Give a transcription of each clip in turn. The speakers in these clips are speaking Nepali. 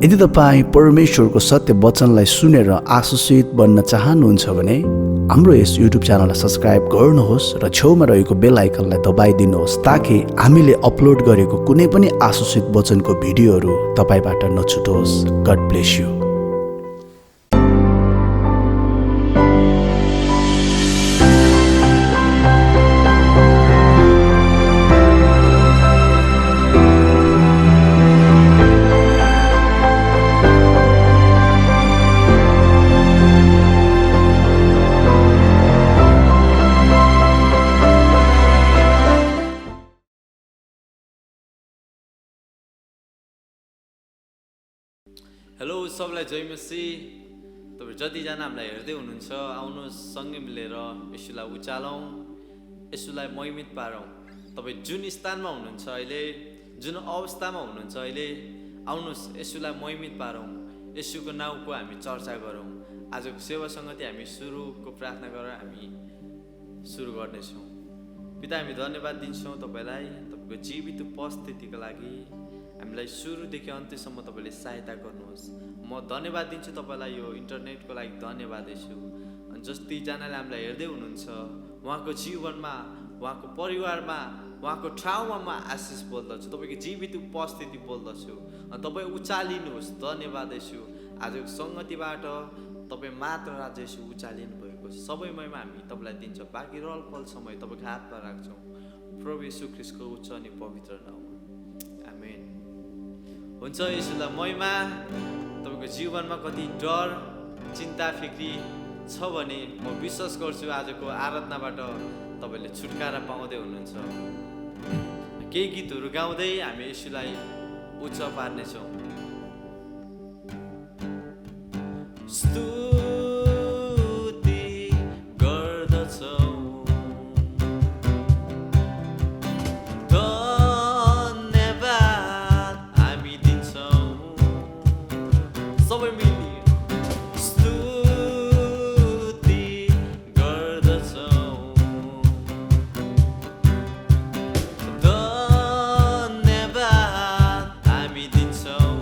यदि तपाईँ परमेश्वरको सत्य वचनलाई सुनेर आशीषित बन्न चाहनुहुन्छ भने हाम्रो यस युट्युब च्यानललाई सब्स्क्राइब गर्नुहोस् र छेउमा रहेको बेल आइकनलाई दबाइदिनुहोस् ताकि हामीले अपलोड गरेको कुनै पनि आशीषित वचनको भिडियोहरू तपाईबाट नछुटोस्। God bless you. हेलो सबलाई जय मसीह। तपाईँ जतिजना हामीलाई हेर्दै हुनुहुन्छ आउनुहोस् सँगै मिलेर यसुलाई उचालौँ, यसुलाई महिमित पारौँ। तपाईँ जुन स्थानमा हुनुहुन्छ अहिले, जुन अवस्थामा हुनुहुन्छ अहिले, आउनुहोस् यसुलाई महिमित पारौँ, यसुको नाउँको हामी चर्चा गरौँ। आजको सेवा सङ्गति हामी सुरुको प्रार्थना गरेर हामी सुरु गर्नेछौँ। पिता, हामी धन्यवाद दिन्छौँ तपाईँलाई, तपाईँको जीवित उपस्थितिको लागि। हामीलाई सुरुदेखि अन्त्यसम्म तपाईँले सहायता गर्नुहोस्। म धन्यवाद दिन्छु तपाईँलाई, यो इन्टरनेटको लागि धन्यवाद दिन्छु। अनि जतिजनाले हामीलाई हेर्दै हुनुहुन्छ उहाँको जीवनमा, उहाँको परिवारमा, उहाँको ठाउँमा म आशिष बोल्दछु, तपाईँको जीवित उपस्थिति बोल्दछु। अनि तपाईँ उचालिनुहोस्। धन्यवाद दिन्छु। आजको सङ्गतिबाट तपाईँ मात्र राज्य यसो उचालिनु भएको सबै महिमा हामी तपाईँलाई दिन्छौँ। बाँकी रहलपहल समय तपाईँको हातमा राख्छौँ। प्रभु येशू ख्रीष्टको उच्च अनि पवित्र नाउँमा, आमेन। हुन्छ, यसुलाई महिमा। तपाईँको जीवनमा कति डर चिन्ता फिक्री छ भने म विश्वास गर्छु आजको आराधनाबाट तपाईँले छुटकारा पाउँदै हुनुहुन्छ। केही गीतहरू गाउँदै हामी यसुलाई उच्च पार्नेछौँ। स्तुति गर्दछौँ, सबै मिली स्तुति गर्दछौँ, धन्यवाद हामी दिन्छौँ।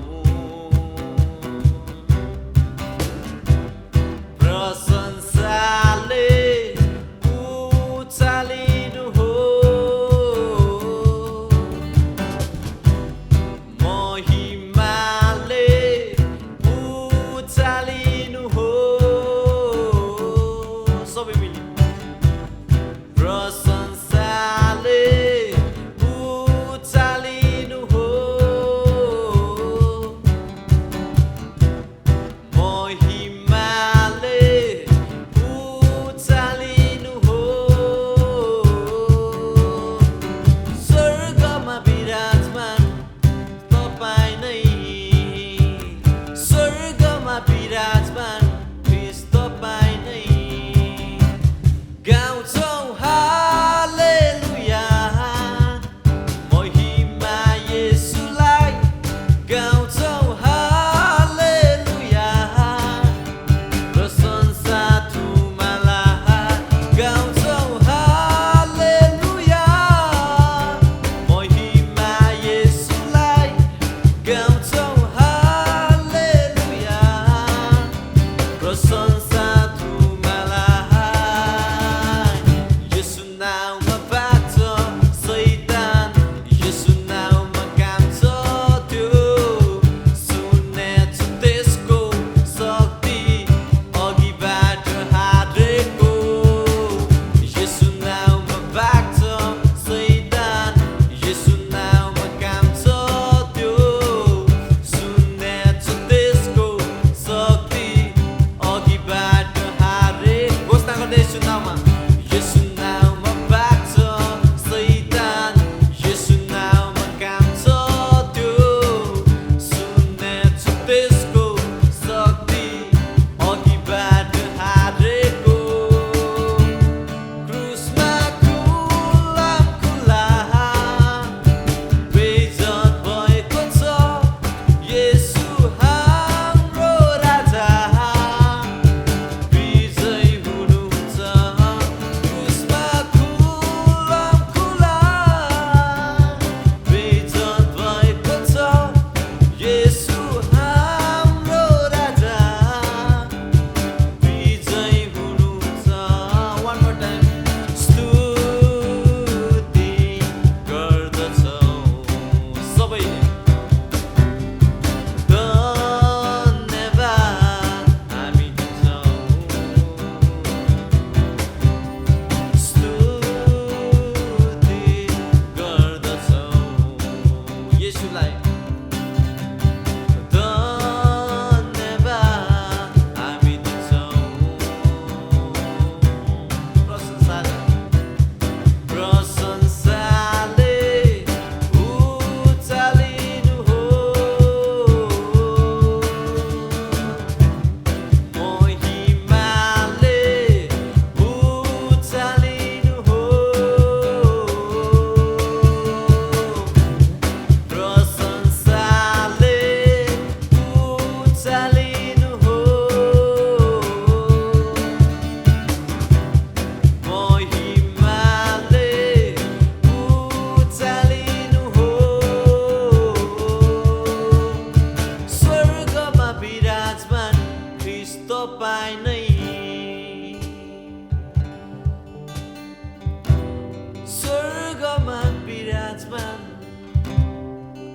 विराजमान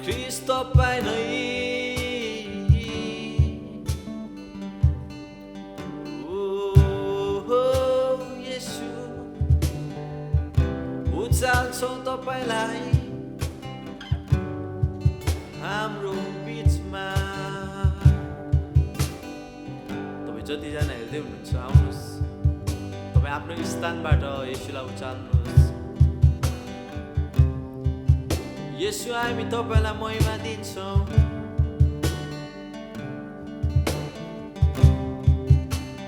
ख्रीष्ट तपाईं नै येशू उचाल्छौँ तपाईलाई हाम्रो बीचमा तपाईँ जतिजना हेर्दै हुनुहुन्छ आउनुहोस् तपाईँ आफ्नो स्थानबाट येशूलाई उचाल्नुहोस् येशू हामी तपाईलाई महिमा दिन्छौँ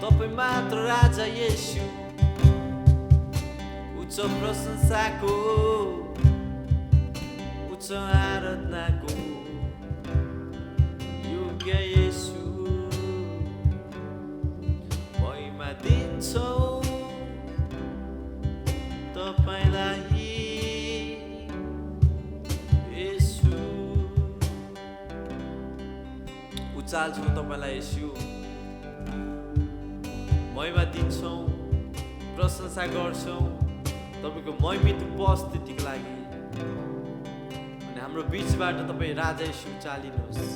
तपाईँ मात्र राजा येशू उच्च प्रशंसाको उच्च आराधनाको योग्य येशू महिमा दिन्छौँ तपाईलाई येशू उचाल्छौँ तपाईलाई येशू महिमा दिन्छौँ प्रशंसा गर्छौँ तपाईको महिमित उपस्थितिको लागि अनि हाम्रो बीचबाट तपाईँ राजा येशू चालिनुहोस्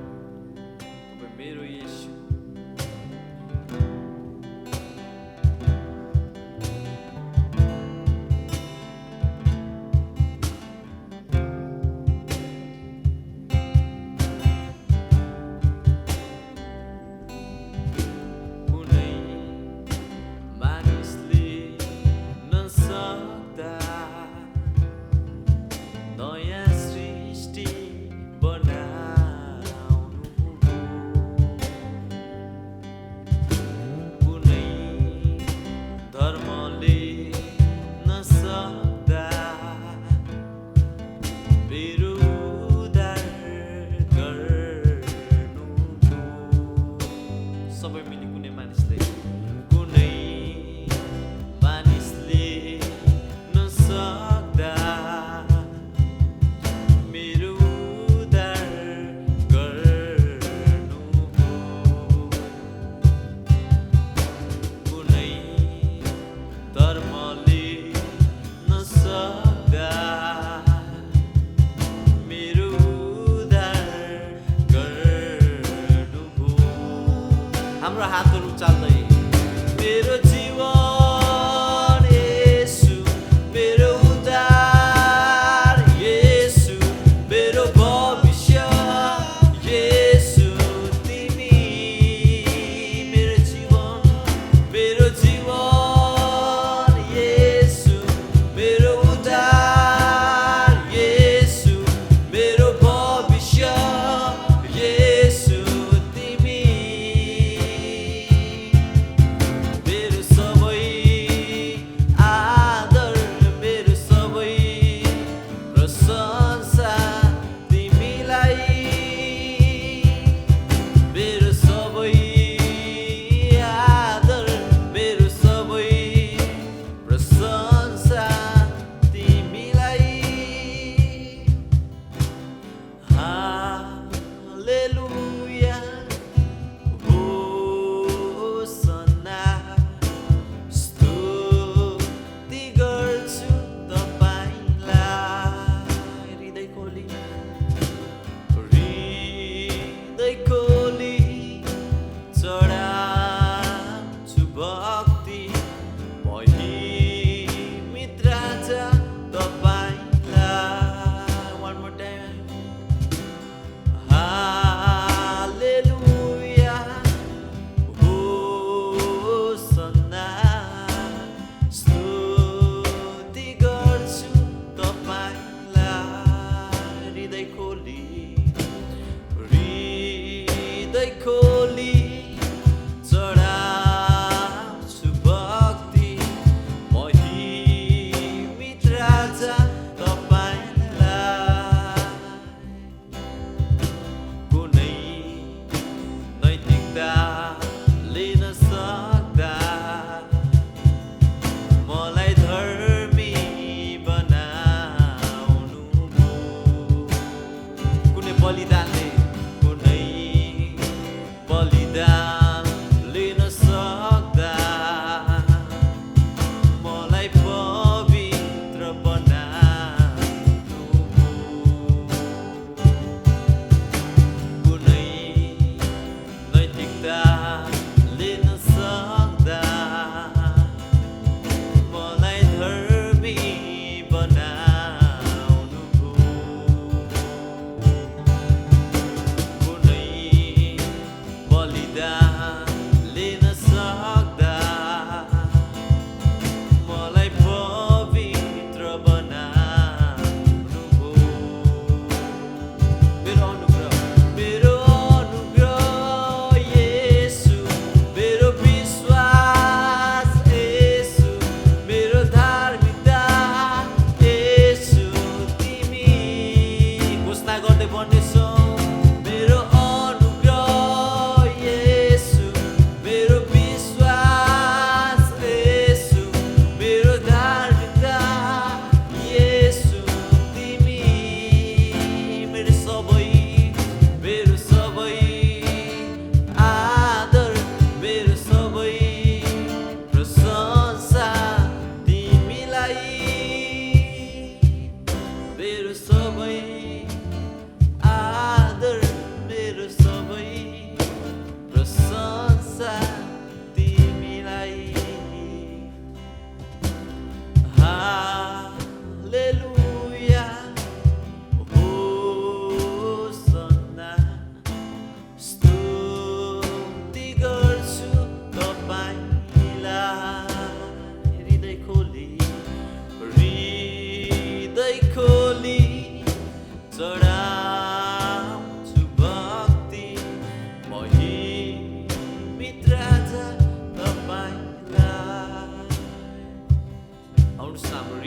तपाईँ मेरो येशू हाम्रो हातहरू उचाल्दै मेरो जीवन येशू मेरो उद्धार येशू मेरो भविष्य येशू तिमी मेरो जीवन येशू मेरो उद्धार येशू मेरो भविष्य येशू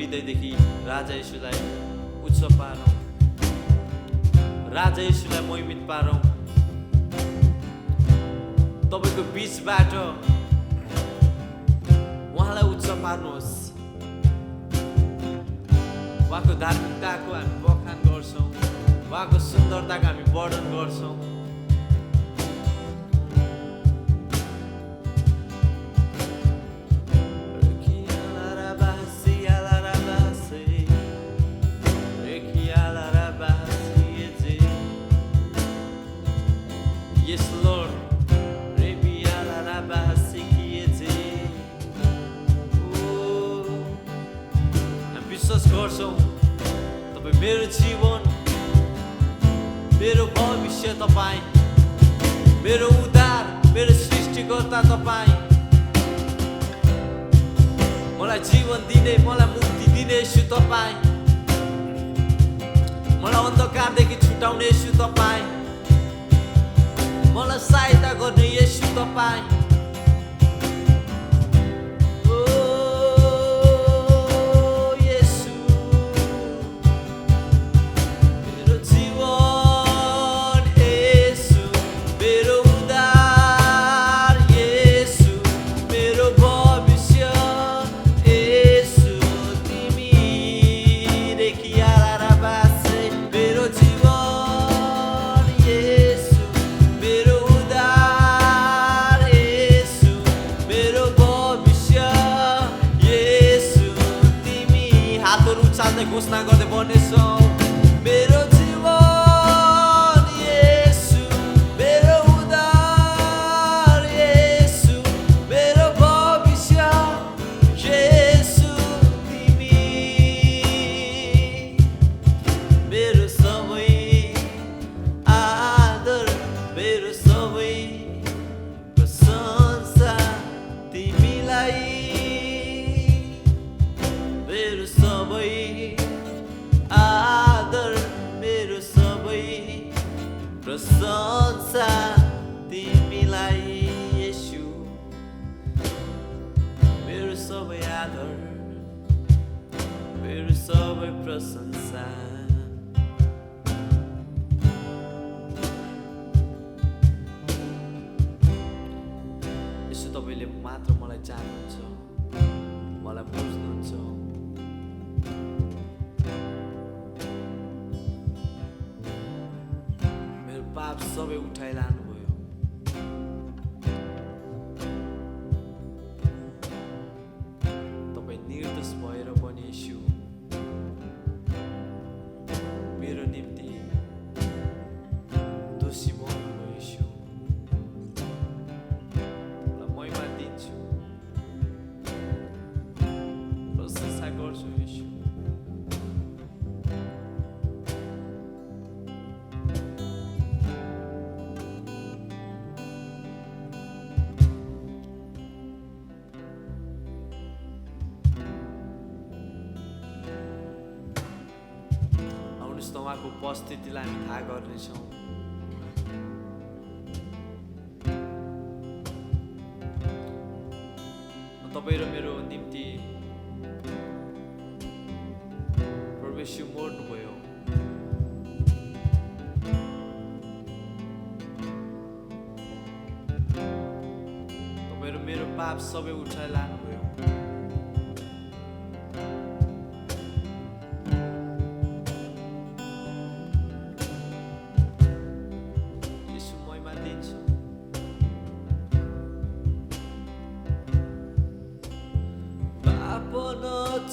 हृदयदेखि राजा येशूलाई उच्च पारौँ, राजा येशूलाई महिमित पारौँ। तपाईको बीचबाट उहाँलाई उच्च पार्नुहोस्। उहाँको धार्मिकताको हामी बखान गर्छौँ, उहाँको सुन्दरताको हामी वर्णन गर्छौँ। Yes, Lord. विश्वास गर्छौँ तपाईँ मेरो जीवन, मेरो भविष्य तपाईँ, मेरो उद्धार, मेरो सृष्टिकर्ता तपाईँ, मलाई जीवन दिने, मलाई मुक्ति दिने येशू तपाईँ, मलाई अन्धकारदेखि छुटाउने येशू तपाईँ, मलाई सहायता गर्ने येशू तपाईँ। घोषणा गर्दै बन्नेछौ, मेरो जीवन येशू, मेरो उद्धार येशू, मेरो भविष्य येशू तिमी, मेरो सबै आदर, मेरो सबै प्रशंसा तिमीलाई, मेरो सबै आदर, मेरो सबै प्रशंसा तिमीलाई येशू, मेरो सबै आदर, मेरो सबै प्रशंसा। येशू तपाईले मात्र मलाई जान्नुहुन्छ, मलाई बुझ्नुहुन्छ। पाप सबै उठाइलानुभयो, तपाईँ निर्दोष भएर पनि येशू मेरो निम्ति दोषी बन्नुभयो। येशू महिमा दिन्छु, प्रशंसा गर्छु येशू। उहाँको उपस्थितिलाई हामी थाहा गर्नेछौँ। तपाईँ र मेरो निम्ति प्रभु येशू मर्नुभयो, तपाईँ र मेरो पाप सबै उठाइ लानुभयो।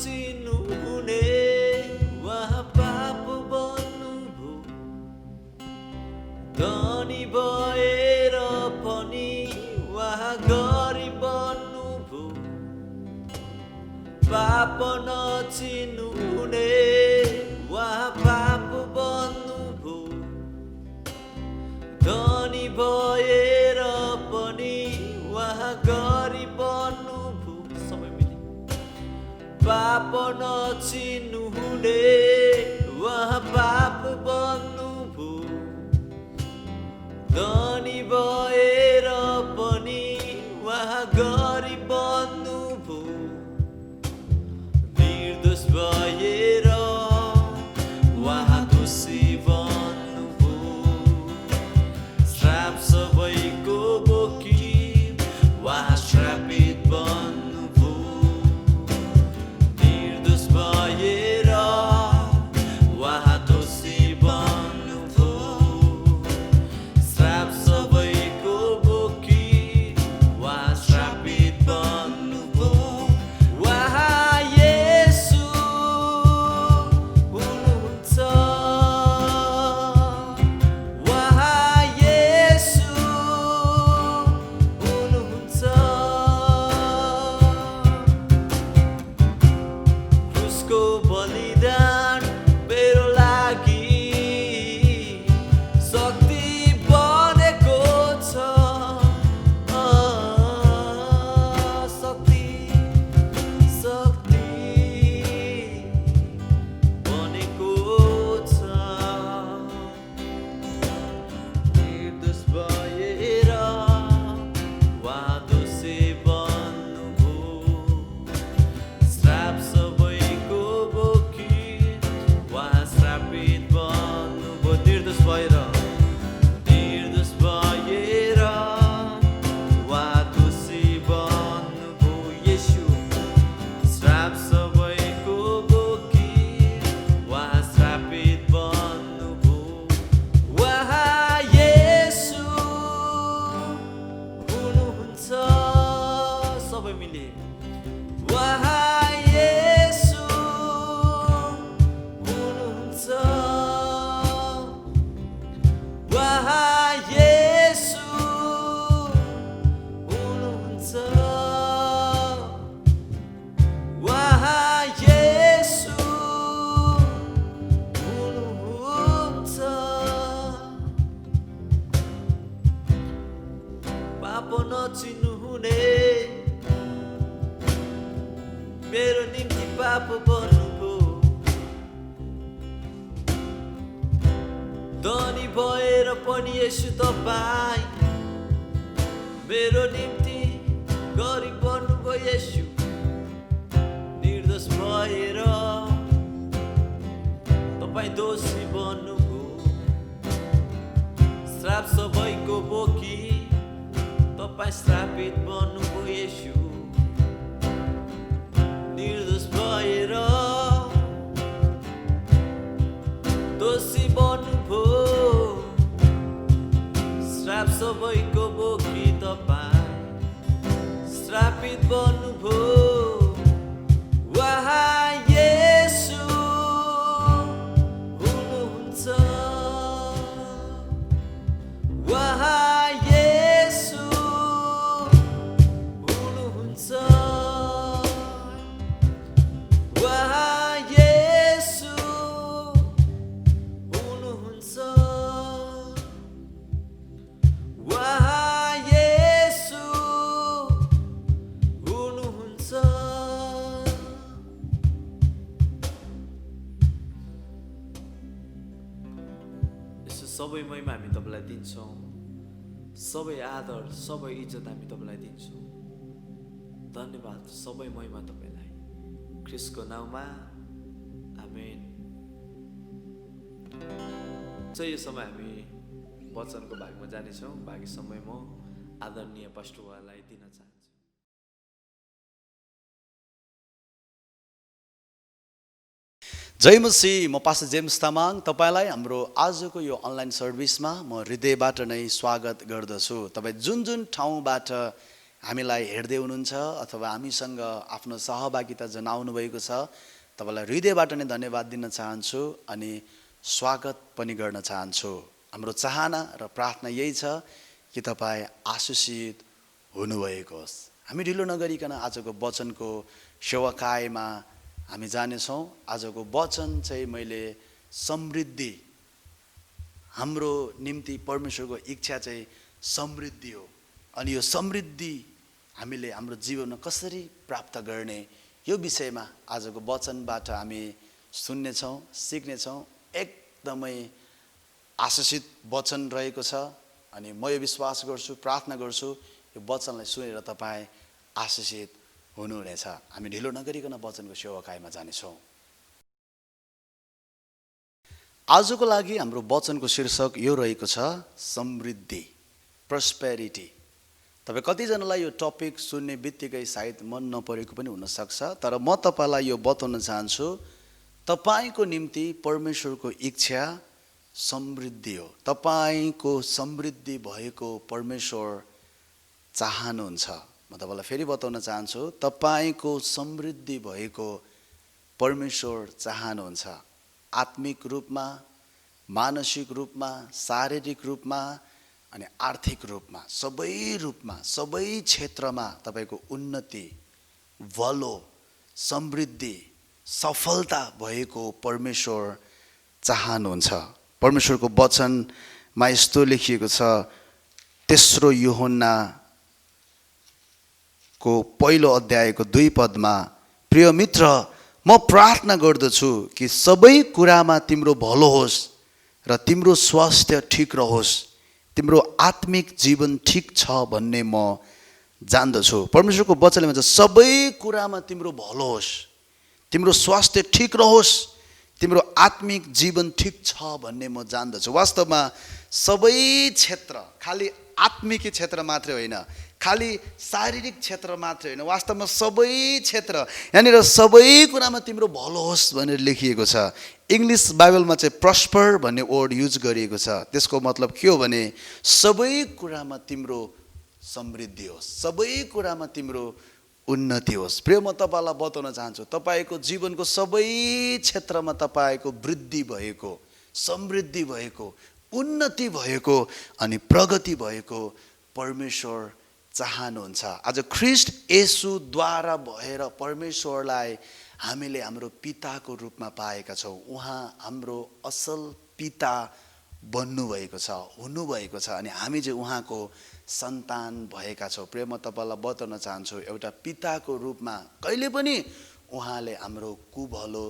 चिन्नुहुने उहाँ पाप बन्नुभयो, धनी भएर पनि उहाँ गरिब बन्नुभयो। पाप नचिन्नुहुने उहाँ पाप बन्नुभयो, धनी भएर पनि उहाँ गरिब बन्नुभयो। सबै मिली पाप नचिन्नुहुने उहाँ पाप बन्नुभयो, धनी भएर पनि उहाँ गरिब बन्नुभयो। निर्दोष सबै मिले उहाँ येशू हुनुहुन्छ उहाँ येशू हुनुहुन्छ उहाँ येशू हुनुहुन्छ पाप नचिन्नुहुने मेरो निम्ति पाप बन्नुभयो धनी भएर पनि यसो तपाईँ मेरो निम्ति गरिब बन्नुभयो यसो निर्दोष भएर तपाईँ दोषी बन्नुभयो श्राप सबैको बोकी तपाईँ श्रापित बन्नुभयो यसो निर्दोष भएर दोषी बन्नुभयो श्राप सबैको बोकी तपाईँ श्रापित बन्नुभयो उहाँ येशू हुनुहुन्छ उहाँ येशू हुनुहुन्छ उहाँ येशू हुनुहुन्छ उहाँ येशू हुनुहुन्छ यसो सबै महिमा हामी तपाईँलाई दिन्छौँ सबै आदर सबै इज्जत हामी तपाईँलाई दिन्छौँ धन्यवाद सबै महिमा तपाईँलाई ख्रिस्टको नाउँमा आमेन चाहिँ यो समय हामी वचनको भागमा जानेछौँ बाँकी समय म आदरणीय पास्टरलाई दिन चाहन्छु जय मसी म पास्टर जेम्स तामाङ तपाईँलाई हाम्रो आजको यो अनलाइन सर्भिसमा म हृदयबाट नै स्वागत गर्दछु तपाईँ जुन जुन ठाउँबाट हामीलाई हेर्दै हुनुहुन्छ अथवा हामीसँग आफ्नो सहभागिता जनाउनु भएको छ तपाईँलाई हृदयबाट नै धन्यवाद दिन चाहन्छु अनि स्वागत पनि गर्न चाहन्छु हाम्रो चाहना र प्रार्थना यही छ कि तपाईँ आशीषित हुनुभएको होस् हामी ढिलो नगरिकन आजको वचनको सेवाकायमा हामी जानेछौँ आजको वचन चाहिँ मैले समृद्धि हाम्रो निम्ति परमेश्वरको इच्छा चाहिँ समृद्धि हो अनि यो समृद्धि हामीले हाम्रो जीवनमा कसरी प्राप्त गर्ने यो विषयमा आजको वचनबाट हामी सुन्नेछौँ सिक्नेछौँ एकदमै आशीषित वचन रहेको छ अनि म यो विश्वास गर्छु प्रार्थना गर्छु यो वचनलाई सुनेर तपाईँ आशीषित हुनुहुनेछ हामी ढिलो नगरिकन वचनको सेवाकायमा जानेछौँ आजको लागि हाम्रो वचनको शीर्षक यो रहेको छ समृद्धि प्रस्पेरिटी तपाईँ कतिजनालाई यो टपिक सुन्ने बित्तिकै सायद मन नपरेको पनि हुनसक्छ तर म तपाईँलाई यो बताउन चाहन्छु तपाईँको निम्ति परमेश्वरको इच्छा समृद्धि हो तपाईँको समृद्धि भएको परमेश्वर चाहनुहुन्छ म तपाईँलाई फेरि बताउन चाहन्छु तपाईँको समृद्धि भएको परमेश्वर चाहनुहुन्छ आत्मिक रूपमा मानसिक रूपमा शारीरिक रूपमा अनि आर्थिक रूपमा सबै क्षेत्रमा तपाईँको उन्नति भलो समृद्धि सफलता भएको परमेश्वर चाहनुहुन्छ परमेश्वरको वचनमा यस्तो लेखिएको छ तेस्रो यूहन्ना को पहिलो अध्यायको 2 पदमा प्रिय मित्र म प्रार्थना गर्दछु कि सबै कुरामा तिम्रो भलो होस् र तिम्रो स्वास्थ्य ठिक रहोस् तिम्रो आत्मिक जीवन ठिक छ भन्ने म जान्दछु परमेश्वरको वचनले भन्छ सबै कुरामा तिम्रो भलो होस् तिम्रो स्वास्थ्य ठिक रहोस् तिम्रो आत्मिक जीवन ठिक छ भन्ने म जान्दछु वास्तवमा सबै क्षेत्र खाली आत्मिक क्षेत्र मात्रै होइन खाली शारीरिक क्षेत्र मात्रै होइन वास्तवमा सबै क्षेत्र यहाँनिर सबै कुरामा तिम्रो भलो होस् भनेर लेखिएको छ इङ्ग्लिस बाइबलमा चाहिँ प्रस्पर भन्ने वर्ड युज गरिएको छ त्यसको मतलब के हो भने सबै कुरामा तिम्रो समृद्धि होस् सबै कुरामा तिम्रो उन्नति होस्। प्रिय, म तपाईँलाई बताउन चाहन्छु, तपाईँको जीवनको सबै क्षेत्रमा तपाईँको वृद्धि भएको, समृद्धि भएको, उन्नति भएको अनि प्रगति भएको परमेश्वर चाहनुहुन्छ। आज ख्रीष्ट येशूद्वारा भएर परमेश्वरलाई हामीले हाम्रो पिताको रूपमा पाएका छौँ। उहाँ हाम्रो असल पिता बन्नुभएको छ, हुनुभएको छ अनि हामी चाहिँ उहाँको सन्तान भएका छौँ। प्रिय, म तपाईँलाई बताउन चाहन्छु, एउटा पिताको रूपमा कहिले पनि उहाँले हाम्रो कुभलो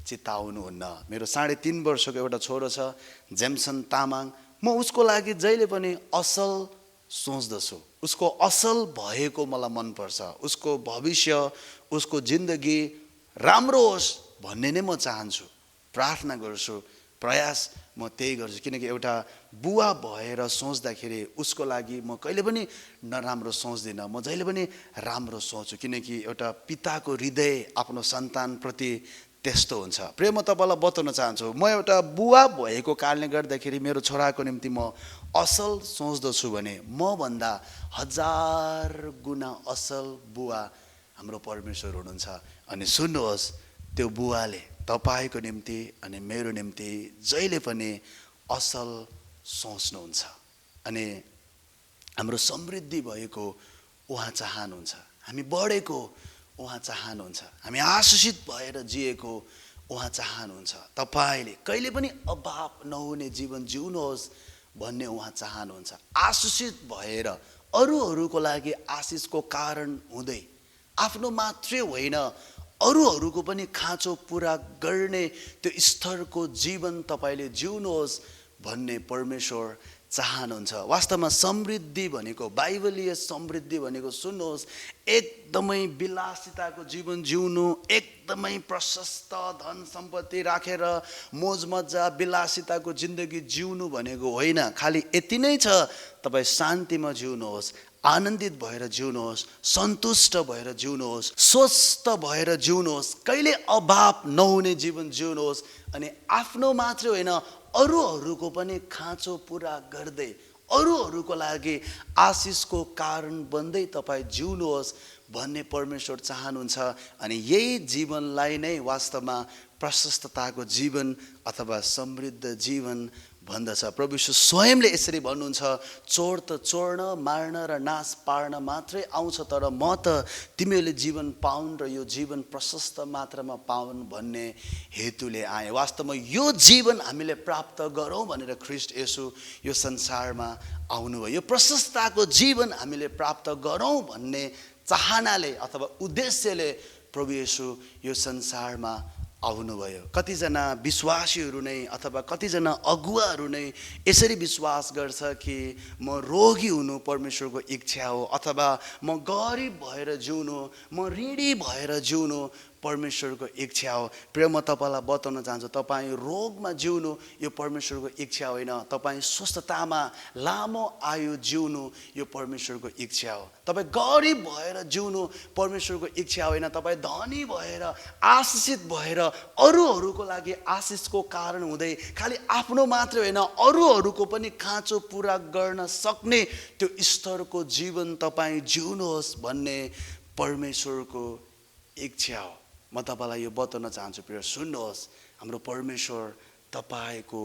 चिताउनुहुन्न। मेरो 3.5 वर्षको एउटा छोरो छ, जेम्सन तामाङ। म उसको लागि जहिले पनि असल सोच्दछु, उसको असल भएको मलाई मनपर्छ, उसको भविष्य, उसको जिन्दगी राम्रो होस् भन्ने नै म चाहन्छु, प्रार्थना गर्छु, प्रयास म त्यही गर्छु। किनकि एउटा बुवा भएर सोच्दाखेरि उसको लागि म कहिले पनि नराम्रो सोच्दिनँ, म जहिले पनि राम्रो सोच्छु। किनकि एउटा पिताको हृदय आफ्नो सन्तानप्रति त्यस्तो हुन्छ। प्रिय, म तपाईँलाई बताउन चाहन्छु, म एउटा बुवा भएको कारणले गर्दाखेरि मेरो छोराको निम्ति म असल सोच्दछु भने मभन्दा 1000 गुणा असल बुवा हाम्रो परमेश्वर हुनुहुन्छ। अनि सुन्नुहोस्, त्यो बुवाले तपाईँको निम्ति अनि मेरो निम्ति जहिले पनि असल सोच्नुहुन्छ अनि हाम्रो समृद्धि भएको उहाँ चाहनुहुन्छ, हामी बढेको उहाँ चाहनुहुन्छ, हामी आशीषित भएर जिएको उहाँ चाहनुहुन्छ। तपाईँले कहिले पनि अभाव नहुने जीवन जिउनुहोस् भन्ने उहाँ चाहनुहुन्छ। आशीषित भएर अरूहरूको लागि आशीषको कारण हुँदै आफ्नो मात्रै होइन अरूहरूको पनि खाँचो पुरा गर्ने त्यो स्तरको जीवन तपाईँले जिउनुहोस् भन्ने परमेश्वर चाहनुहुन्छ। वास्तवमा समृद्धि भनेको, बाइबलीय समृद्धि भनेको सुन्नुहोस्, एकदमै विलासिताको जीवन जिउनु, एकदमै प्रशस्त धन सम्पत्ति राखेर मोजमजा विलासिताको जिन्दगी जिउनु भनेको होइन। खालि यति नै छ, तपाईँ शान्तिमा जिउनुहोस्, आनन्दित भएर जिउनुहोस्, सन्तुष्ट भएर जिउनुहोस्, स्वस्थ भएर जिउनुहोस्, कहिले अभाव नहुने जीवन जिउनुहोस् अनि आफ्नो मात्रै होइन अरूहरूको पनि खाँचो पुरा गर्दै अरूहरूको लागि आशिषको कारण बन्दै तपाईँ जिउनुहोस् भन्ने परमेश्वर चाहनुहुन्छ। अनि यही जीवनलाई नै वास्तवमा प्रशस्तताको जीवन अथवा समृद्ध जीवन भन्दछ। प्रभु यीशु स्वयंले यसरी भन्नुहुन्छ, चोर त चोर्न, मार्न र नाश पार्न मात्रै आउँछ, तर म त तिमीहरूले जीवन पाउन् र यो जीवन प्रशस्त मात्रामा पाउन् भन्ने हेतुले आए। वास्तवमा यो जीवन हामीले प्राप्त गरौँ भनेर ख्रीष्ट येशू यो संसारमा आउनुभयो। यो प्रशस्तताको जीवन हामीले प्राप्त गरौँ भन्ने चाहनाले अथवा उद्देश्यले प्रभु येशू यो संसारमा आउनुभयो। कतिजना विश्वासीहरू नै अथवा कतिजना अगुवाहरू नै यसरी विश्वास गर्छ कि म रोगी हुनु परमेश्वरको इच्छा हो, अथवा म गरिब भएर जिउनु, म ऋणी भएर जिउनु परमेश्वरको इच्छा हो। प्रिय, म तपाईँलाई बताउन चाहन्छु, तपाईँ रोगमा जिउनु यो परमेश्वरको इच्छा होइन, तपाईँ स्वस्थतामा लामो आयु जिउनु यो परमेश्वरको इच्छा हो। तपाईँ गरिब भएर जिउनु परमेश्वरको इच्छा होइन, तपाईँ धनी भएर आशीषित भएर अरूहरूको लागि आशीषको कारण हुँदै खालि आफ्नो मात्रै होइन अरूहरूको पनि खाँचो पुरा गर्न सक्ने त्यो स्तरको जीवन तपाईँ जिउनुहोस् भन्ने परमेश्वरको इच्छा हो। म तपाईँलाई यो बताउन चाहन्छु, प्रिय सुन्नुहोस्, हाम्रो परमेश्वर तपाईँको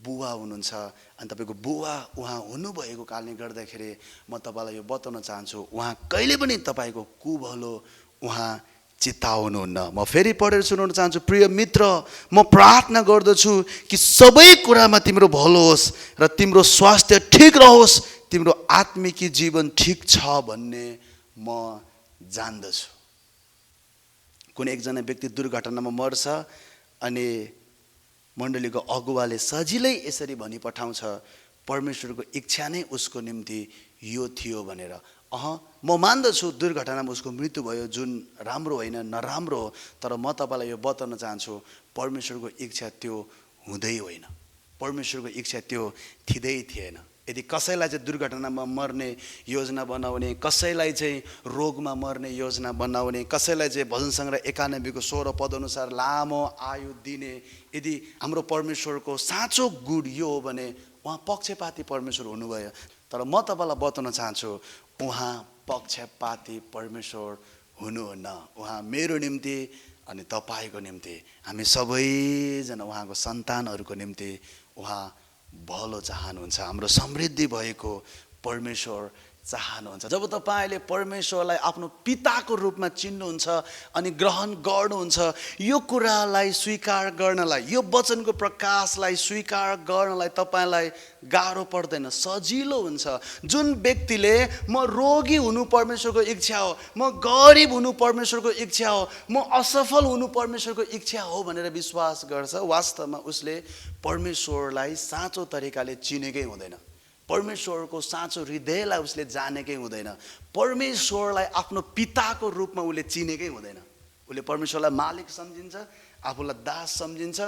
बुवा हुनुहुन्छ अनि तपाईँको बुवा उहाँ हुनुभएको कारणले गर्दाखेरि म तपाईँलाई यो बताउन चाहन्छु, उहाँ कहिले पनि तपाईँको कुभलो उहाँ चिताउनुहुन्न। म फेरि पढेर सुनाउन चाहन्छु, प्रिय मित्र, म प्रार्थना गर्दछु कि सबै कुरामा तिम्रो भलो होस् र तिम्रो स्वास्थ्य ठिक रहोस्, तिम्रो आत्मिकी जीवन ठिक छ भन्ने म जान्दछु। कुनै एकजना व्यक्ति दुर्घटनामा मर्छ अनि मण्डलीको अगुवाले सजिलै यसरी भनी पठाउँछ, परमेश्वरको इच्छा नै उसको निम्ति यो थियो भनेर। म मान्दछु दुर्घटनामा उसको मृत्यु भयो, जुन राम्रो होइन, नराम्रो हो, तर म तपाईँलाई यो बताउन चाहन्छु, परमेश्वरको इच्छा त्यो हुँदै होइन, परमेश्वरको इच्छा त्यो थिँदै थिएन। यदि कसैलाई चाहिँ दुर्घटनामा मर्ने योजना बनाउने, कसैलाई चाहिँ रोगमा मर्ने योजना बनाउने, कसैलाई चाहिँ भजन सङ्ग्रह 91 को 16 पद अनुसार लामो आयु दिने यदि हाम्रो परमेश्वरको साँचो गुण यो हो भने उहाँ पक्षपाती परमेश्वर हुनुभयो। तर म तपाईँलाई बताउन चाहन्छु, उहाँ पक्षपाती परमेश्वर हुनुहुन्न। उहाँ मेरो निम्ति अनि तपाईँको निम्ति, हामी सबैजना उहाँको सन्तानहरूको निम्ति उहाँ भलो चाहनुहुन्छ, हाम्रो समृद्धि भएको परमेश्वर चाहनुहुन्छ। जब तपाईँले परमेश्वरलाई आफ्नो पिताको रूपमा चिन्नुहुन्छ अनि ग्रहण गर्नुहुन्छ, यो कुरालाई स्वीकार गर्नलाई, यो वचनको प्रकाशलाई स्वीकार गर्नलाई तपाईँलाई गाह्रो पर्दैन, सजिलो हुन्छ। जुन व्यक्तिले म रोगी हुनु परमेश्वरको इच्छा हो, म गरिब हुनु परमेश्वरको इच्छा हो, म असफल हुनु परमेश्वरको इच्छा हो भनेर विश्वास गर्छ, वास्तवमा उसले परमेश्वरलाई साँचो तरिकाले चिनेकै हुँदैन, परमेश्वरको साँचो हृदयलाई उसले जानेकै हुँदैन, परमेश्वरलाई आफ्नो पिताको रूपमा उसले चिनेकै हुँदैन। उसले परमेश्वरलाई मालिक सम्झिन्छ, आफूलाई दास सम्झिन्छ,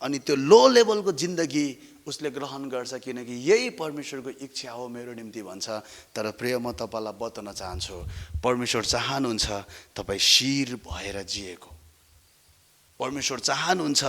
अनि त्यो लो लेभलको जिन्दगी उसले ग्रहण गर्छ, किनकि यही परमेश्वरको इच्छा हो मेरो निम्ति भन्छ। तर प्रिय, म तपाईँलाई बताउन चाहन्छु, परमेश्वर चाहनुहुन्छ तपाईँ शिर भएर जिएको, परमेश्वर चाहनुहुन्छ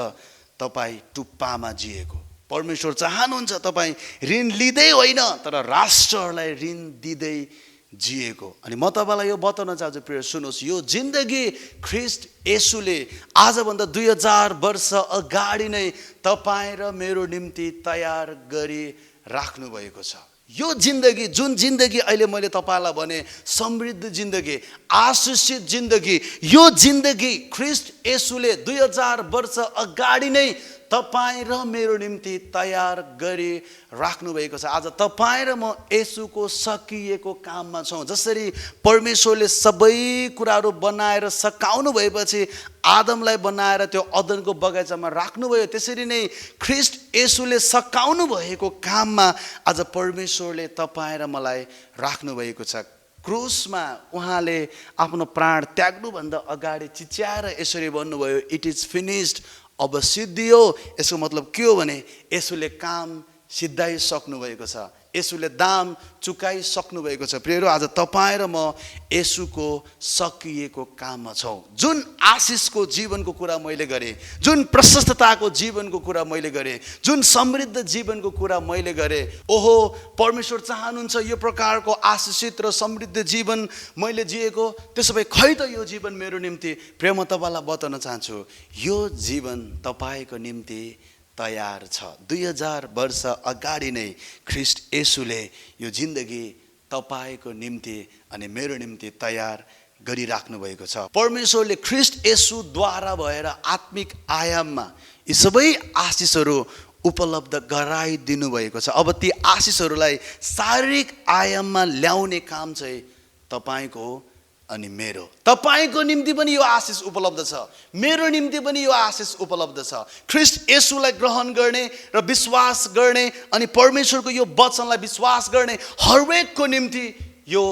तपाईँ टुप्पामा जिएको, परमेश्वर चाहनुहुन्छ तपाईँ ऋण लिँदै होइन तर राष्ट्रलाई ऋण दिँदै जिएको। अनि म तपाईँलाई यो बताउन चाहन्छु प्रिय, सुन्नुहोस्, यो जिन्दगी ख्रिस्ट येशूले आजभन्दा 2000 वर्ष अगाडि नै तपाईँ र मेरो निम्ति तयार गरी राख्नु भएको छ। यो जिन्दगी, जुन जिन्दगी अहिले मैले तपाईँलाई भने समृद्ध जिन्दगी, आशीषित जिन्दगी, यो जिन्दगी ख्रिस्ट येशूले 2000 वर्ष अगाडि नै तपाईँ र मेरो निम्ति तयार गरी राख्नु भएको छ। आज तपाईँ र म येशूको सकिएको काममा छौँ। जसरी परमेश्वरले सबै कुराहरू बनाएर सकाउनु भएपछि आदमलाई बनाएर त्यो अदनको बगैँचामा राख्नुभयो, त्यसरी नै ख्रिस्ट येशूले सकाउनु भएको काममा आज परमेश्वरले तपाईँ र मलाई राख्नु भएको छ। क्रुसमा उहाँले आफ्नो प्राण त्याग्नुभन्दा अगाडि चिच्याएर यसरी भन्नुभयो, इट इज फिनिस्ड, अब सिद्धियो। यसको मतलब के हो भने येशूले काम सिद्धाइसक्नु भएको छ, येशूले दाम चुकाइसक्नु भएको छ। प्रियहरू, आज तपाईँ र म येशूको सकिएको काममा छौँ। जुन आशिषको जीवनको कुरा मैले गरेँ, जुन प्रशस्तताको जीवनको कुरा मैले गरेँ, जुन समृद्ध जीवनको कुरा मैले गरेँ, ओहो परमेश्वर चाहनुहुन्छ यो प्रकारको आशिषित र समृद्ध जीवन मैले जिएको, त्यसो भए खै त यो जीवन मेरो निम्ति। प्रिय, म तपाईँलाई बताउन चाहन्छु, यो जीवन तपाईँको निम्ति तयार छ। 2000 वर्ष अगाडि नै ख्रिस्ट येशूले यो जिन्दगी तपाईँको निम्ति अनि मेरो निम्ति तयार गरिराख्नु भएको छ। परमेश्वरले ख्रिस्ट येशूद्वारा भएर आत्मिक आयाममा यी सबै आशिषहरू उपलब्ध गराइदिनु भएको छ। अब ती आशिषहरूलाई शारीरिक आयाममा ल्याउने काम चाहिँ तपाईँको अनि मेरो, तपाईँको निम्ति पनि यो आशिष उपलब्ध छ, मेरो निम्ति पनि यो आशिष उपलब्ध छ। ख्रिस्ट येशूलाई ग्रहण गर्ने र विश्वास गर्ने अनि परमेश्वरको यो वचनलाई विश्वास गर्ने हरेकको निम्ति यो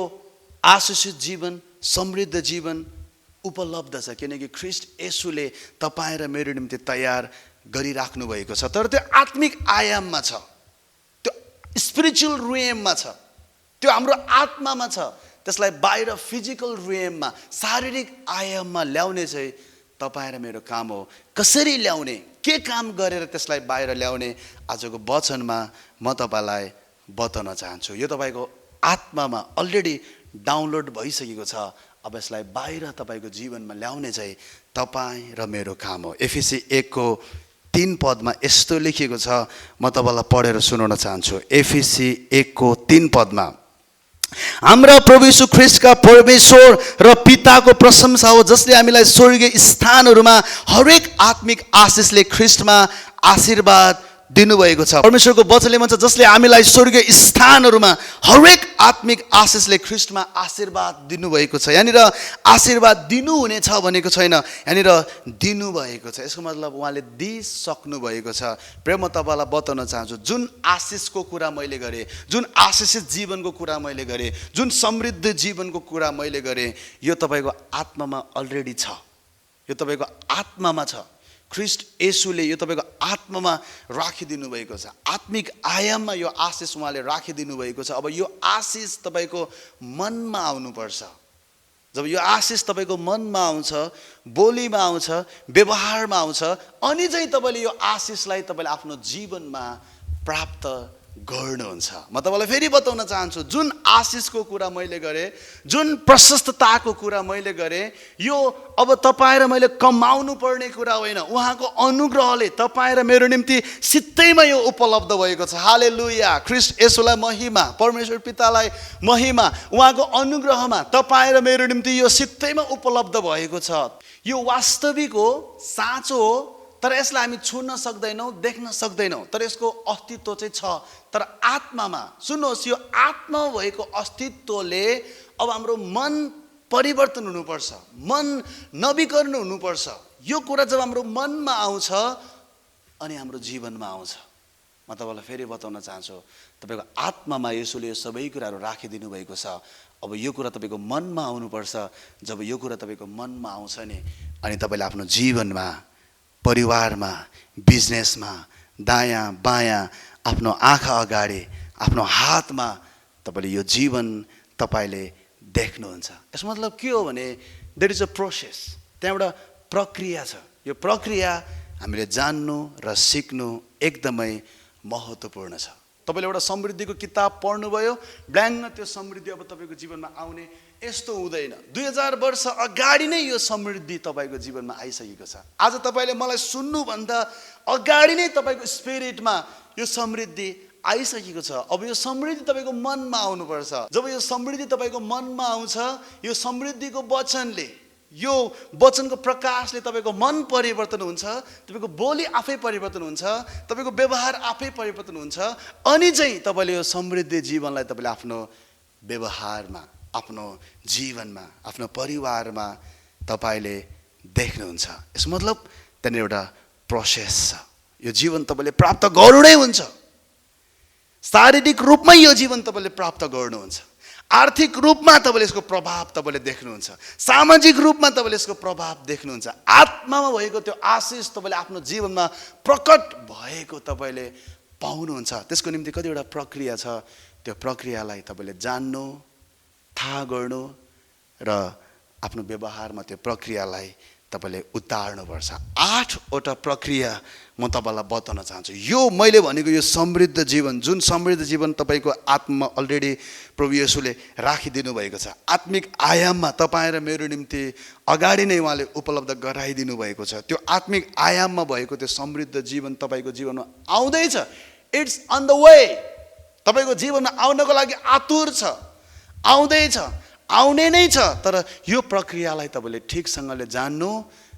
आशिषित जीवन, समृद्ध जीवन उपलब्ध छ, किनकि ख्रिस्ट येशूले तपाईँ र मेरो निम्ति तयार गरिराख्नु भएको छ। तर त्यो आत्मिक आयाममा छ, त्यो स्पिरिचुअल रियममा छ, त्यो हाम्रो आत्मामा छ। त्यसलाई बाहिर फिजिकल रियममा, शारीरिक आयाममा ल्याउने चाहिँ तपाईँ र मेरो काम हो। कसरी ल्याउने, के काम गरेर त्यसलाई बाहिर ल्याउने, आजको वचनमा म तपाईँलाई बताउन चाहन्छु। यो तपाईँको आत्मामा अलरेडी डाउनलोड भइसकेको छ। अब यसलाई बाहिर तपाईँको जीवनमा ल्याउने चाहिँ तपाईँ र मेरो काम हो। एफिसी 1:3 पदमा यस्तो लेखिएको छ, म तपाईँलाई पढेर सुनाउन चाहन्छु। एफिसी 1:3 पदमा, हाम्रा प्रभु यीशु ख्रिस्टका परमेश्वर र पिताको प्रशंसा हो, जसले हामीलाई स्वर्गीय स्थानहरूमा हरेक आत्मिक आशिषले ख्रिस्टमा आशीर्वाद दिनुभएको छ। परमेश्वरको वचनले भन्छ, जसले हामीलाई स्वर्गीय स्थानहरूमा हरेक आत्मिक आशिषले ख्रिस्टमा आशीर्वाद दिनुभएको छ। यहाँनिर आशीर्वाद दिनुहुनेछ भनेको छैन, यहाँनिर दिनुभएको छ। यसको मतलब उहाँले दिइसक्नु भएको छ। प्रेम, म तपाईँलाई बताउन चाहन्छु, जुन आशिषको कुरा मैले गरेँ, जुन आशिषित जीवनको कुरा मैले गरेँ, जुन समृद्ध जीवनको कुरा मैले गरेँ, यो तपाईँको आत्मामा अलरेडी छ, यो तपाईँको आत्मामा छ। ख्रिस्ट येशूले यो तपाईँको आत्मामा राखिदिनु भएको छ। आत्मिक आयाममा यो आशिष उहाँले राखिदिनु भएको छ। अब यो आशिष तपाईँको मनमा आउनुपर्छ। जब यो आशिष तपाईँको मनमा आउँछ, बोलीमा आउँछ, व्यवहारमा आउँछ, अनि चाहिँ तपाईँले यो आशिषलाई तपाईँले आफ्नो जीवनमा प्राप्त गर्नुहुन्छ। म तपाईँलाई फेरि बताउन चाहन्छु, जुन आशिषको कुरा मैले गरेँ, जुन प्रशस्तताको कुरा मैले गरेँ, यो अब तपाईँ र मैले कमाउनु पर्ने कुरा होइन। उहाँको अनुग्रहले तपाईँ र मेरो निम्ति सित्तैमा यो उपलब्ध भएको छ। हालेलुया, ख्रीष्ट येशूलाई महिमा, परमेश्वर पितालाई महिमा। उहाँको अनुग्रहमा तपाईँ र मेरो निम्ति यो सित्तैमा उपलब्ध भएको छ। यो वास्तविक हो, साँचो हो, तर यसलाई हामी छुन सक्दैनौँ, देख्न सक्दैनौँ, तर यसको अस्तित्व चाहिँ छ। तर आत्मामा सुन्नुहोस्, यो आत्मा भएको अस्तित्वले अब हाम्रो मन परिवर्तन हुनुपर्छ, मन नवीकरण हुनुपर्छ। यो कुरा जब हाम्रो मनमा आउँछ अनि हाम्रो जीवनमा आउँछ। म तपाईँलाई फेरि बताउन चाहन्छु, तपाईँको आत्मामा यसोले यो सबै कुराहरू राखिदिनु भएको छ। अब यो कुरा तपाईँको मनमा आउनुपर्छ। जब यो कुरा तपाईँको मनमा आउँछ नि, अनि तपाईँले आफ्नो जीवनमा, परिवारमा, बिजनेसमा, दायाँ बायाँ, आफ्नो आँखा अगाडि, आफ्नो हातमा तपाईँले यो जीवन तपाईँले देख्नुहुन्छ। यसको मतलब के हो भने देयर इज अ प्रोसेस, त्यहाँ एउटा प्रक्रिया छ। यो प्रक्रिया हामीले जान्नु र सिक्नु एकदमै महत्त्वपूर्ण छ। तपाईँले एउटा समृद्धिको किताब पढ्नुभयो, ब्ल्याङ्ग त्यो समृद्धि अब तपाईँको जीवनमा आउने यस्तो हुँदैन। 2000 वर्ष अगाडि नै यो समृद्धि तपाईँको जीवनमा आइसकेको छ। आज तपाईँले मलाई सुन्नुभन्दा अगाडि नै तपाईँको स्पिरिटमा यो समृद्धि आइसकेको छ। अब यो समृद्धि तपाईँको मनमा आउनुपर्छ। जब यो समृद्धि तपाईँको मनमा आउँछ, यो समृद्धिको वचनले, यो वचनको प्रकाशले तपाईँको मन परिवर्तन हुन्छ, तपाईँको बोली आफै परिवर्तन हुन्छ, तपाईँको व्यवहार आफै परिवर्तन हुन्छ। अनि चाहिँ तपाईँले यो समृद्धि जीवनलाई तपाईँले आफ्नो व्यवहारमा, आफ्नो जीवनमा, आफ्नो परिवारमा तपाईँले देख्नुहुन्छ। यसको मतलब त्यहाँनिर एउटा प्रोसेस छ। यो जीवन तपाईँले प्राप्त गर्नु नै हुन्छ। शारीरिक रूपमै यो जीवन तपाईँले प्राप्त गर्नुहुन्छ। आर्थिक रूपमा तपाईँले यसको प्रभाव तपाईँले देख्नुहुन्छ। सामाजिक रूपमा तपाईँले यसको प्रभाव देख्नुहुन्छ। आत्मामा भएको त्यो आशिष तपाईँले आफ्नो जीवनमा प्रकट भएको तपाईँले पाउनुहुन्छ। त्यसको निम्ति कतिवटा प्रक्रिया छ। त्यो प्रक्रियालाई तपाईँले जान्नु, थाहा गर्नु र आफ्नो व्यवहारमा त्यो प्रक्रियालाई तपाईँले उतार्नुपर्छ। 8वटा प्रक्रिया म तपाईँलाई बताउन चाहन्छु। यो मैले भनेको यो समृद्ध जीवन, जुन समृद्ध जीवन तपाईँको आत्मा अलरेडी प्रभु येशूले राखिदिनु भएको छ, आत्मिक आयाममा तपाईँ र मेरो निम्ति अगाडि नै उहाँले उपलब्ध गराइदिनु भएको छ। त्यो आत्मिक आयाममा भएको त्यो समृद्ध जीवन तपाईँको जीवनमा आउँदैछ। It's on the way. तपाईँको जीवनमा आउनको लागि आतुर छ, आउँदैछ, आउने नै छ। तर यो प्रक्रियालाई तपाईँले ठिकसँगले जान्नु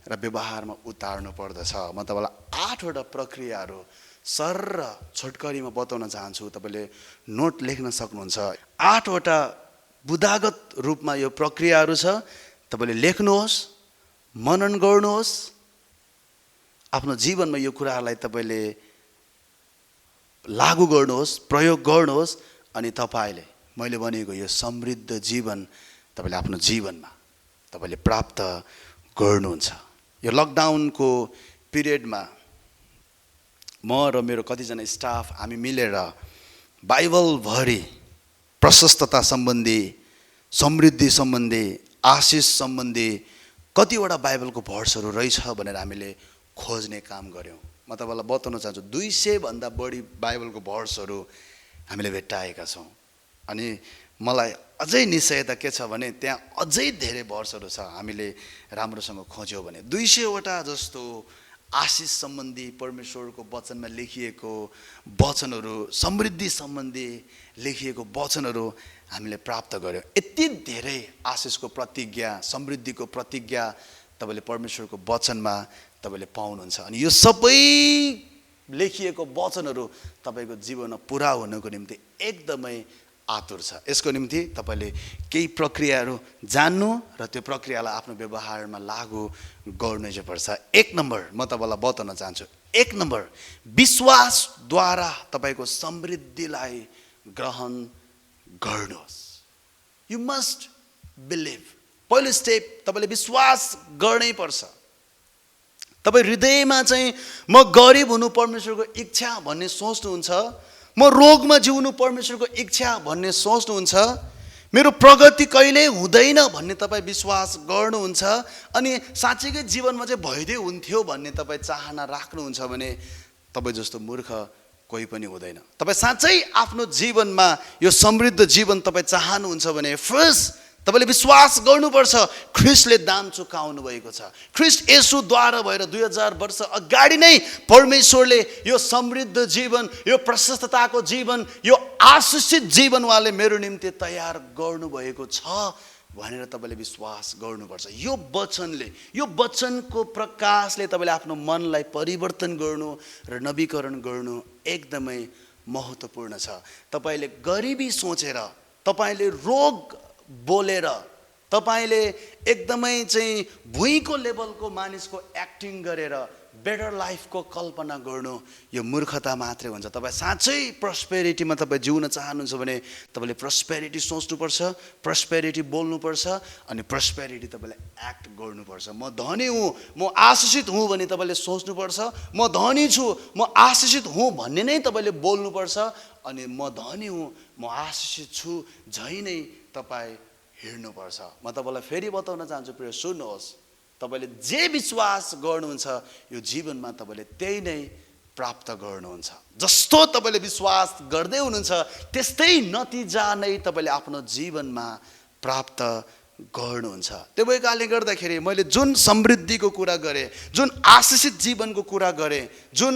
र व्यवहारमा उतार्नु पर्दछ। म तपाईँलाई 8वटा प्रक्रियाहरू सर र छोटकरीमा बताउन चाहन्छु। तपाईँले नोट लेख्न सक्नुहुन्छ। 8वटा बुदागत रूपमा यो प्रक्रियाहरू छ। तपाईँले लेख्नुहोस्, मनन गर्नुहोस्, आफ्नो जीवनमा यो कुराहरूलाई तपाईँले लागू गर्नुहोस्, प्रयोग गर्नुहोस्, अनि तपाईँले मैले भनेको यो समृद्ध जीवन तपाईँले आफ्नो जीवनमा तपाईँले प्राप्त गर्नुहुन्छ। यो लकडाउनको पिरियडमा म र मेरो कतिजना स्टाफ हामी मिलेर बाइबलभरि प्रशस्तता सम्बन्धी, समृद्धि सम्बन्धी, आशिष सम्बन्धी कतिवटा बाइबलको भर्सहरू रहेछ भनेर हामीले खोज्ने काम गऱ्यौँ। म तपाईँलाई बताउन चाहन्छु 200 भन्दा बढी बाइबलको भर्सहरू हामीले भेट्टाएका छौँ। अनि मलाई अझै निश्चयता के छ भने त्यहाँ अझै धेरै भर्सहरू छ। हामीले राम्रोसँग खोज्यौँ भने 200वटा जस्तो आशिष सम्बन्धी, परमेश्वरको वचनमा लेखिएको वचनहरू, समृद्धि सम्बन्धी लेखिएको वचनहरू हामीले प्राप्त गर्यौँ। यति धेरै आशिषको प्रतिज्ञा, समृद्धिको प्रतिज्ञा तपाईँले परमेश्वरको वचनमा तपाईँले पाउनुहुन्छ। अनि यो सबै लेखिएको वचनहरू तपाईँको जीवनमा पुरा हुनको निम्ति एकदमै आतुर छ। यसको निम्ति तपाईँले केही प्रक्रियाहरू जान्नु र त्यो प्रक्रियालाई आफ्नो व्यवहारमा लागू गर्नु चाहिँ पर्छ। 1 नम्बर म तपाईँलाई बताउन चाहन्छु। 1 नम्बर, विश्वासद्वारा तपाईँको समृद्धिलाई ग्रहण गर्नुहोस्। You must believe. पहिलो स्टेप तपाईँले विश्वास गर्नै पर्छ। तपाईँ हृदयमा चाहिँ म गरिब हुनु परमेश्वरको इच्छा भन्ने सोच्नुहुन्छ, म रोगमा जिउनु परमेश्वरको इच्छा भन्ने सोच्नुहुन्छ, मेरो प्रगति कहिल्यै हुँदैन भन्ने तपाईँ विश्वास गर्नुहुन्छ, अनि साँच्चैकै जीवनमा चाहिँ भइदिए हुन्थ्यो भन्ने तपाईँ चाहना राख्नुहुन्छ भने तपाईँ जस्तो मूर्ख कोही पनि हुँदैन। तपाईँ साँच्चै आफ्नो जीवनमा यो समृद्ध जीवन तपाईँ चाहनुहुन्छ भने फर्स्ट तपाईँले विश्वास गर्नुपर्छ ख्रिस्टले दाम चुकाउनु भएको छ। ख्रिस्ट येशूद्वारा भएर 2000 वर्ष अगाडि नै परमेश्वरले यो समृद्ध जीवन, यो प्रशस्तताको जीवन, यो आशीषित जीवन उहाँले मेरो निम्ति तयार गर्नुभएको छ भनेर तपाईँले विश्वास गर्नुपर्छ। यो वचनले, यो वचनको प्रकाशले तपाईँले आफ्नो मनलाई परिवर्तन गर्नु र नवीकरण गर्नु एकदमै महत्त्वपूर्ण छ। तपाईँले गरिबी सोचेर, तपाईँले रोग बोलेर, तपाईँले एकदमै चाहिँ भुइँको लेभलको मानिसको एक्टिङ गरेर बेटर लाइफको कल्पना गर्नु यो मूर्खता मात्रै हुन्छ। तपाईँ साँच्चै प्रस्पेरिटीमा तपाईँ जिउन चाहनुहुन्छ भने तपाईँले प्रस्पेरिटी सोच्नुपर्छ, प्रस्पेरिटी बोल्नुपर्छ अनि प्रस्पेरिटी तपाईँले एक्ट गर्नुपर्छ। म धनी हुँ, म आशीषित हुँ भने तपाईँले सोच्नुपर्छ। म धनी छु, म आशीषित हुँ भन्ने नै तपाईँले बोल्नुपर्छ अनि म धनी हुँ, म आशीषित छु झै नै तपाईँ हिँड्नुपर्छ। म तपाईँलाई फेरि बताउन चाहन्छु, प्रिय सुन्नुहोस्, तपाईँले जे विश्वास गर्नुहुन्छ यो जीवनमा तपाईँले त्यही नै प्राप्त गर्नुहुन्छ। जस्तो तपाईँले विश्वास गर्दै हुनुहुन्छ त्यस्तै नतिजा नै तपाईँले आफ्नो जीवनमा प्राप्त गर्नुहुन्छ। त्यो भएको कारणले गर्दाखेरि मैले जुन समृद्धिको कुरा गरेँ, जुन आशीषित जीवनको कुरा गरेँ, जुन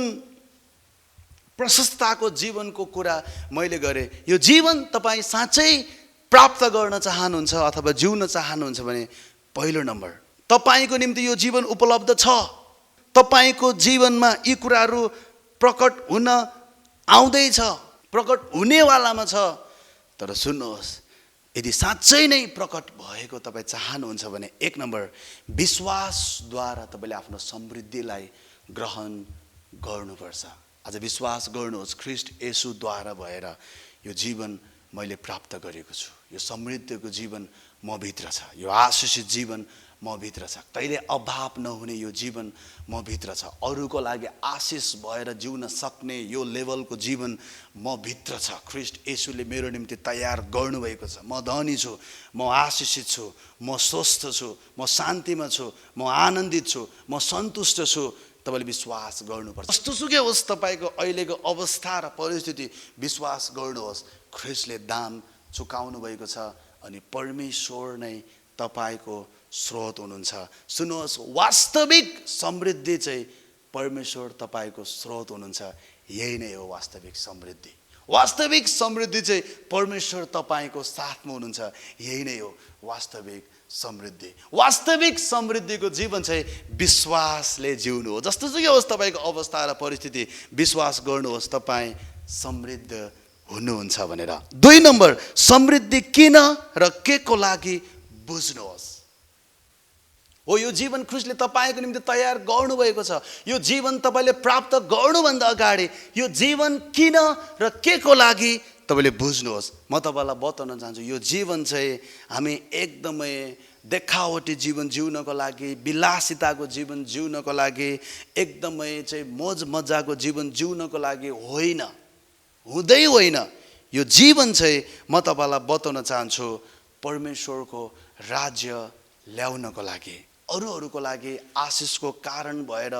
प्रशस्तताको जीवनको कुरा मैले गरेँ, यो जीवन तपाईँ साँच्चै प्राप्त गर्न चाहनुहुन्छ अथवा जिउन चाहनुहुन्छ भने पहिलो नम्बर तपाईँको निम्ति यो जीवन उपलब्ध छ। तपाईँको जीवनमा यी कुराहरू प्रकट हुन आउँदैछ, प्रकट हुनेवालामा छ। तर सुन्नुहोस्, यदि साँच्चै नै प्रकट भएको तपाईँ चाहनुहुन्छ भने एक नम्बर विश्वासद्वारा तपाईँले आफ्नो समृद्धिलाई ग्रहण गर्नुपर्छ। आज विश्वास गर्नुहोस् ख्रिस्ट येशूद्वारा भएर यो जीवन मैले प्राप्त गरेको छु। यो समृद्धिको जीवन म भित्र छ, यो आशीषित जीवन म भित्र छ, कहिले अभाव नहुने यो जीवन म भित्र छ, अरूको लागि आशीष भएर जिउन सक्ने यो लेभलको जीवन म भित्र छ। ख्रिस्ट येशूले मेरो निम्ति तयार गर्नुभएको छ। म धनी छु, म आशीषित छु, म स्वस्थ छु, म शान्तिमा छु, म आनन्दित छु, म सन्तुष्ट छु। तपाईँले विश्वास गर्नुपर्छ। जस्तोसुकै होस् तपाईँको अहिलेको अवस्था र परिस्थिति, विश्वास गर्नुहोस् ख्रिस्टले दाम चुकाउनु भएको छ अनि परमेश्वर नै तपाईँको स्रोत हुनुहुन्छ। सुन्नुहोस्, वास्तविक समृद्धि चाहिँ परमेश्वर तपाईँको स्रोत हुनुहुन्छ। यही नै हो वास्तविक समृद्धि। वास्तविक समृद्धि चाहिँ परमेश्वर तपाईँको साथमा हुनुहुन्छ। यही नै हो वास्तविक समृद्धि। वास्तविक समृद्धिको जीवन चाहिँ विश्वासले जिउनु हो। जस्तोसुकै होस् तपाईँको अवस्था र परिस्थिति, विश्वास गर्नुहोस् तपाईँ समृद्ध हुनुहुन्छ भनेर। दुई नम्बर, समृद्धि किन र के को लागि बुझ्नुहोस्। हो, यो जीवन ख्रिस्टले तपाईँको निम्ति तयार गर्नुभएको छ। यो जीवन तपाईँले प्राप्त गर्नुभन्दा अगाडि यो जीवन किन र के को लागि तपाईँले बुझ्नुहोस्। म तपाईँलाई बताउन चाहन्छु, यो जीवन चाहिँ हामी एकदमै देखावटी जीवन जिउनको लागि, विलासिताको जीवन जिउनको लागि, एकदमै चाहिँ मोज मजाको जीवन जिउनको लागि होइन, हुँदै होइन। यो जीवन चाहिँ म तपाईँलाई बताउन चाहन्छु परमेश्वरको राज्य ल्याउनको लागि, अरूहरूको लागि आशिषको कारण भएर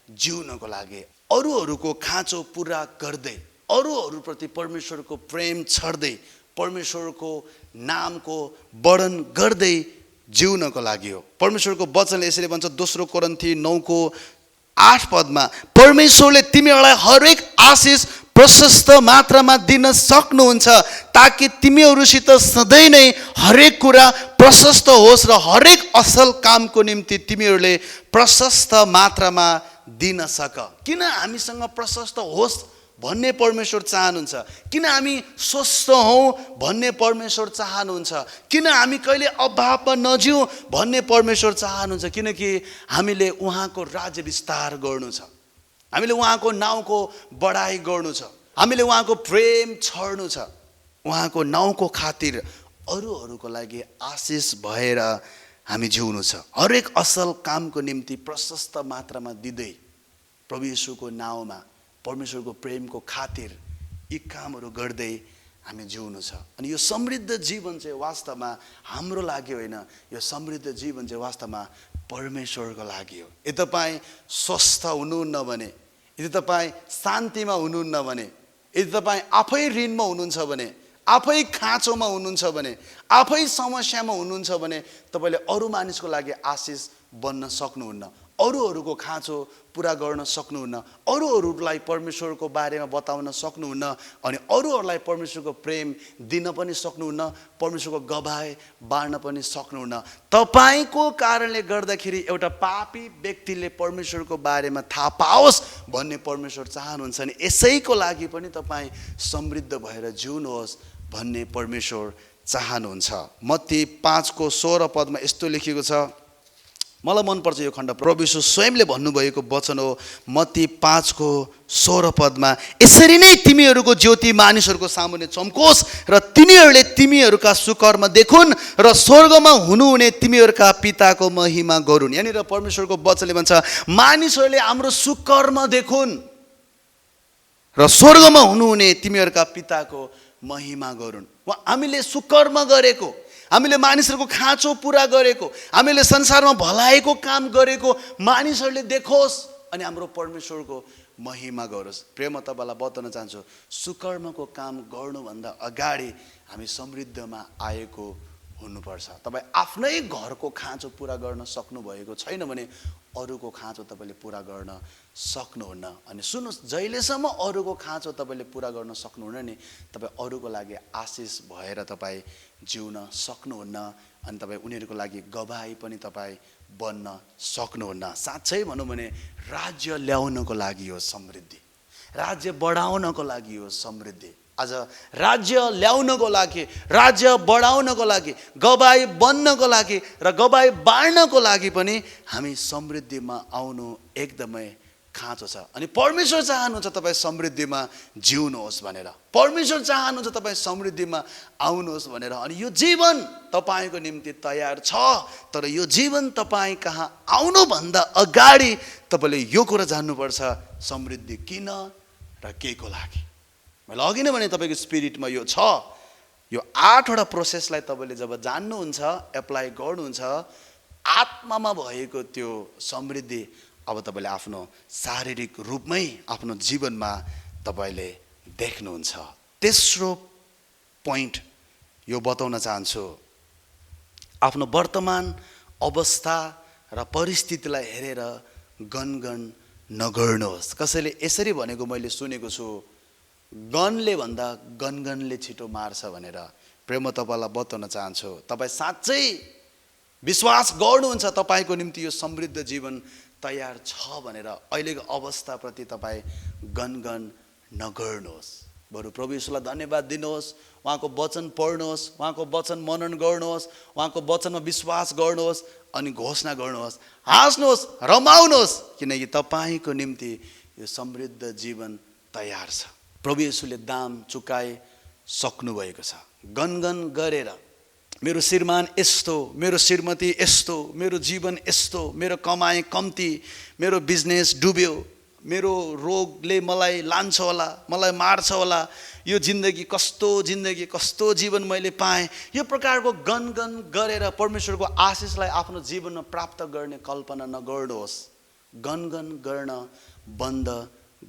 जिउनको लागि, अरूहरूको खाँचो पुरा गर्दै, अरूहरूप्रति परमेश्वरको प्रेम छर्दै, परमेश्वरको नामको वर्णन गर्दै जिउनको लागि हो। परमेश्वरको वचनले यसरी भन्छ, दोस्रो कोरिन्थी 9:8 परमेश्वरले तिमीहरूलाई हरेक आशिष प्रशस्त मात्रामा दिन सक्नुहुन्छ ताकि तिमीहरूसित सधैँ नै हरेक कुरा प्रशस्त होस् र हरेक असल कामको निम्ति तिमीहरूले प्रशस्त मात्रामा दिन सक। किन हामीसँग प्रशस्त होस् भन्ने परमेश्वर चाहनुहुन्छ, किन हामी स्वस्थ हौँ भन्ने परमेश्वर चाहनुहुन्छ, किन हामी कहिले अभावमा नजिउँ भन्ने परमेश्वर चाहनुहुन्छ, किनकि हामीले उहाँको राज्य विस्तार गर्नु छ, हामीले उहाँको नाउँको बढाइ गर्नु छ, हामीले उहाँको प्रेम छर्नु छ, उहाँको नाउँको खातिर अरूहरूको लागि आशिष भएर हामी जिउनु छ। हरेक असल कामको निम्ति प्रशस्त मात्रामा दिँदै प्रभु येशूको नाउँमा परमेश्वरको प्रेमको खातिर यी कामहरू गर्दै हामी जिउनु छ। अनि यो समृद्ध जीवन चाहिँ वास्तवमा हाम्रो लागि होइन, यो समृद्ध जीवन चाहिँ वास्तवमा परमेश्वरको लागि हो। यदि तपाईँ स्वस्थ हुनुहुन्न भने, यदि तपाईँ शान्तिमा हुनुहुन्न भने, यदि तपाईँ आफै ऋणमा हुनुहुन्छ भने, आफै खाँचोमा हुनुहुन्छ भने, आफै समस्यामा हुनुहुन्छ भने तपाईँले अरू मानिसको लागि आशिष बन्न सक्नुहुन्न, अरूहरूको खाँचो पुरा गर्न सक्नुहुन्न, अरूहरूलाई परमेश्वरको बारेमा बताउन सक्नुहुन्न, अनि अरूहरूलाई परमेश्वरको प्रेम दिन पनि सक्नुहुन्न, परमेश्वरको गवाही बाँड्न पनि सक्नुहुन्न। तपाईँको कारणले गर्दाखेरि एउटा पापी व्यक्तिले परमेश्वरको बारेमा थाहा पाओस् भन्ने परमेश्वर चाहनुहुन्छ नि। यसैको लागि पनि तपाईँ समृद्ध भएर जिउनुहोस् भन्ने परमेश्वर चाहनुहुन्छ। मत्ती 5:16 यस्तो लेखिएको छ, मलाई मनपर्छ यो खण्ड। प्रभु येशू स्वयंले भन्नुभएको वचन हो, मत्ती 5:16 यसरी नै तिमीहरूको ज्योति मानिसहरूको सामुन्ने चम्कोस् र तिनीहरूले तिमीहरूका सुकर्म देखुन् र स्वर्गमा हुनुहुने तिमीहरूका पिताको महिमा गरून्। यहाँनिर परमेश्वरको वचनले भन्छ मानिसहरूले हाम्रो सुकर्म देखुन् र स्वर्गमा हुनुहुने तिमीहरूका पिताको महिमा गरून्। हामीले सुकर्म गरेको, हामीले मानिसहरूको खाँचो पुरा गरेको, हामीले संसारमा भलाइको काम गरेको मानिसहरूले देखोस् अनि हाम्रो परमेश्वरको महिमा गरोस्। प्रेम, तपाईँलाई बताउन चाहन्छु, सुकर्मको काम गर्नुभन्दा अगाडि हामी समृद्धमा आएको हुनुपर्छ। तपाईँ आफ्नै घरको खाँचो पुरा गर्न सक्नुभएको छैन भने अरूको खाँचो तपाईँले पुरा गर्न सक्नुहुन्न। अनि सुन्नुहोस्, जहिलेसम्म अरूको खाँचो तपाईँले पुरा गर्न सक्नुहुन्न नि, तपाईँ अरूको लागि आशिष भएर तपाईँ जिउन सक्नुहुन्न, अनि तपाईँ उनीहरूको लागि गवाही पनि तपाईँ बन्न सक्नुहुन्न। साँच्चै भनौँ भने राज्य ल्याउनको लागि हो समृद्धि, राज्य बढाउनको लागि हो समृद्धि। आज राज्य ल्याउनको लागि, राज्य बढाउनको लागि, गवाही बन्नको लागि र गवाही बाँड्नको लागि पनि हामी समृद्धिमा आउनु एकदमै खाँचो छ। अनि परमेश्वर चाहनुहुन्छ तपाईँ समृद्धिमा जिउनुहोस् भनेर, परमेश्वर चाहनुहुन्छ तपाईँ समृद्धिमा आउनुहोस् भनेर। अनि यो जीवन तपाईँको निम्ति तयार छ, तर यो जीवन तपाईँ कहाँ आउनुभन्दा अगाडि तपाईँले यो कुरा जान्नुपर्छ, समृद्धि किन र के को लागि। मैले अघि नै भने तपाईँको स्पिरिटमा यो छ। यो 8वटा प्रोसेसलाई तपाईँले जब जान्नुहुन्छ, एप्लाई गर्नुहुन्छ, आत्मामा भएको त्यो समृद्धि अब तपाईँले आफ्नो शारीरिक रूपमै आफ्नो जीवनमा तपाईँले देख्नुहुन्छ। तेस्रो पोइन्ट यो बताउन चाहन्छु, आफ्नो वर्तमान अवस्था र परिस्थितिलाई हेरेर गनगन नगर्नुहोस्। कसैले यसरी भनेको मैले सुनेको छु, गनले भन्दा गनगनले छिटो मार्छ भनेर। प्रेम, तपाईँलाई बताउन चाहन्छु, तपाईँ साँच्चै विश्वास गर्नुहुन्छ तपाईँको निम्ति यो समृद्ध जीवन तयार छ भनेर, अहिलेको अवस्थाप्रति तपाईँ गनगन नगर्नुहोस्, बरु प्रभु येशूलाई धन्यवाद दिनुहोस्, उहाँको वचन पढ्नुहोस्, उहाँको वचन मनन गर्नुहोस्, उहाँको वचनमा विश्वास गर्नुहोस्, अनि घोषणा गर्नुहोस्, हाँस्नुहोस्, रमाउनुहोस्, किनकि तपाईँको निम्ति यो समृद्ध जीवन तयार छ। प्रभु येशूले दाम चुकाइ सक्नुभएको छ। गनगन गरेर मेरो श्रीमान यस्तो, मेरो श्रीमती यस्तो, मेरो जीवन यस्तो, मेरो कमाइ कम्ती, मेरो बिजनेस डुब्यो, मेरो रोगले मलाई लान्छ होला, मलाई मार्छ होला, यो जिन्दगी कस्तो जीवन मैले पाएँ, यो प्रकारको गनगन गरेर परमेश्वरको आशिषलाई आफ्नो जीवनमा प्राप्त गर्ने कल्पना नगर्नुहोस्। गनगन गर्न बन्द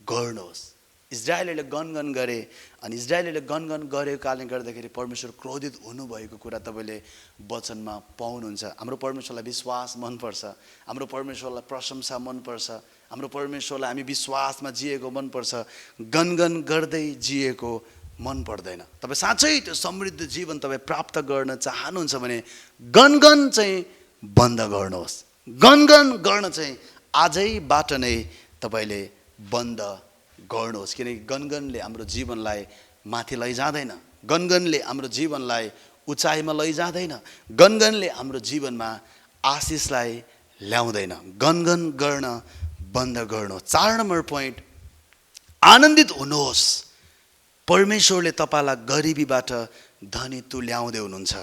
गर्नुहोस्। इजरायलले गनगन गरे, अनि इजरायलले गनगन गरेको कारणले गर्दाखेरि परमेश्वर क्रोधित हुनुभएको कुरा तपाईँले वचनमा पाउनुहुन्छ। हाम्रो परमेश्वरलाई विश्वास मनपर्छ, हाम्रो परमेश्वरलाई प्रशंसा मनपर्छ, हाम्रो परमेश्वरलाई हामी विश्वासमा जिएको मनपर्छ, गनगन गर्दै जिएको मन पर्दैन। तपाईँ साँच्चै त्यो समृद्ध जीवन तपाईँ प्राप्त गर्न चाहनुहुन्छ भने गनगन चाहिँ बन्द गर्नुहोस्। गनगन गर्न चाहिँ आजैबाट नै तपाईँले बन्द गर्नुहोस्, किनकि गनगनले हाम्रो जीवनलाई माथि लैजाँदैन, गनगनले हाम्रो जीवनलाई उचाइमा लैजाँदैन, गनगनले हाम्रो जीवनमा आशिषलाई ल्याउँदैन। गनगन गर्न बन्द गर्नुहोस्। 4 नम्बर पोइन्ट, आनन्दित हुनुहोस्। परमेश्वरले तपाईँलाई गरिबीबाट धनी तुल्याउँदै हुनुहुन्छ।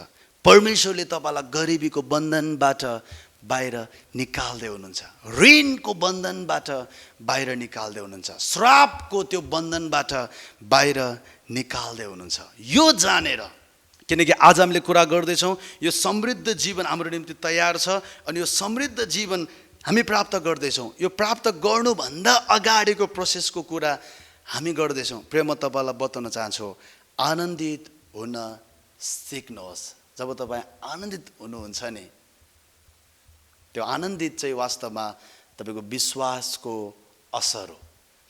परमेश्वरले तपाईँलाई गरिबीको बन्धनबाट बाहिर निकाल्दै हुनुहुन्छ, ऋणको बन्धनबाट बाहिर निकाल्दै हुनुहुन्छ, श्रापको त्यो बन्धनबाट बाहिर निकाल्दै हुनुहुन्छ। यो जानेर, किनकि आज हामीले कुरा गर्दैछौँ यो समृद्ध जीवन हाम्रो निम्ति तयार छ, अनि यो समृद्ध जीवन हामी प्राप्त गर्दैछौँ। यो प्राप्त गर्नुभन्दा अगाडिको प्रोसेसको कुरा हामी गर्दैछौँ। प्रिय म तपाईँलाई बताउन चाहन्छु, आनन्दित हुन सिक्नुहोस्। जब तपाईँ आनन्दित हुनुहुन्छ नि, त्यो आनन्दित चाहिँ वास्तवमा तपाईँको विश्वासको असर हो।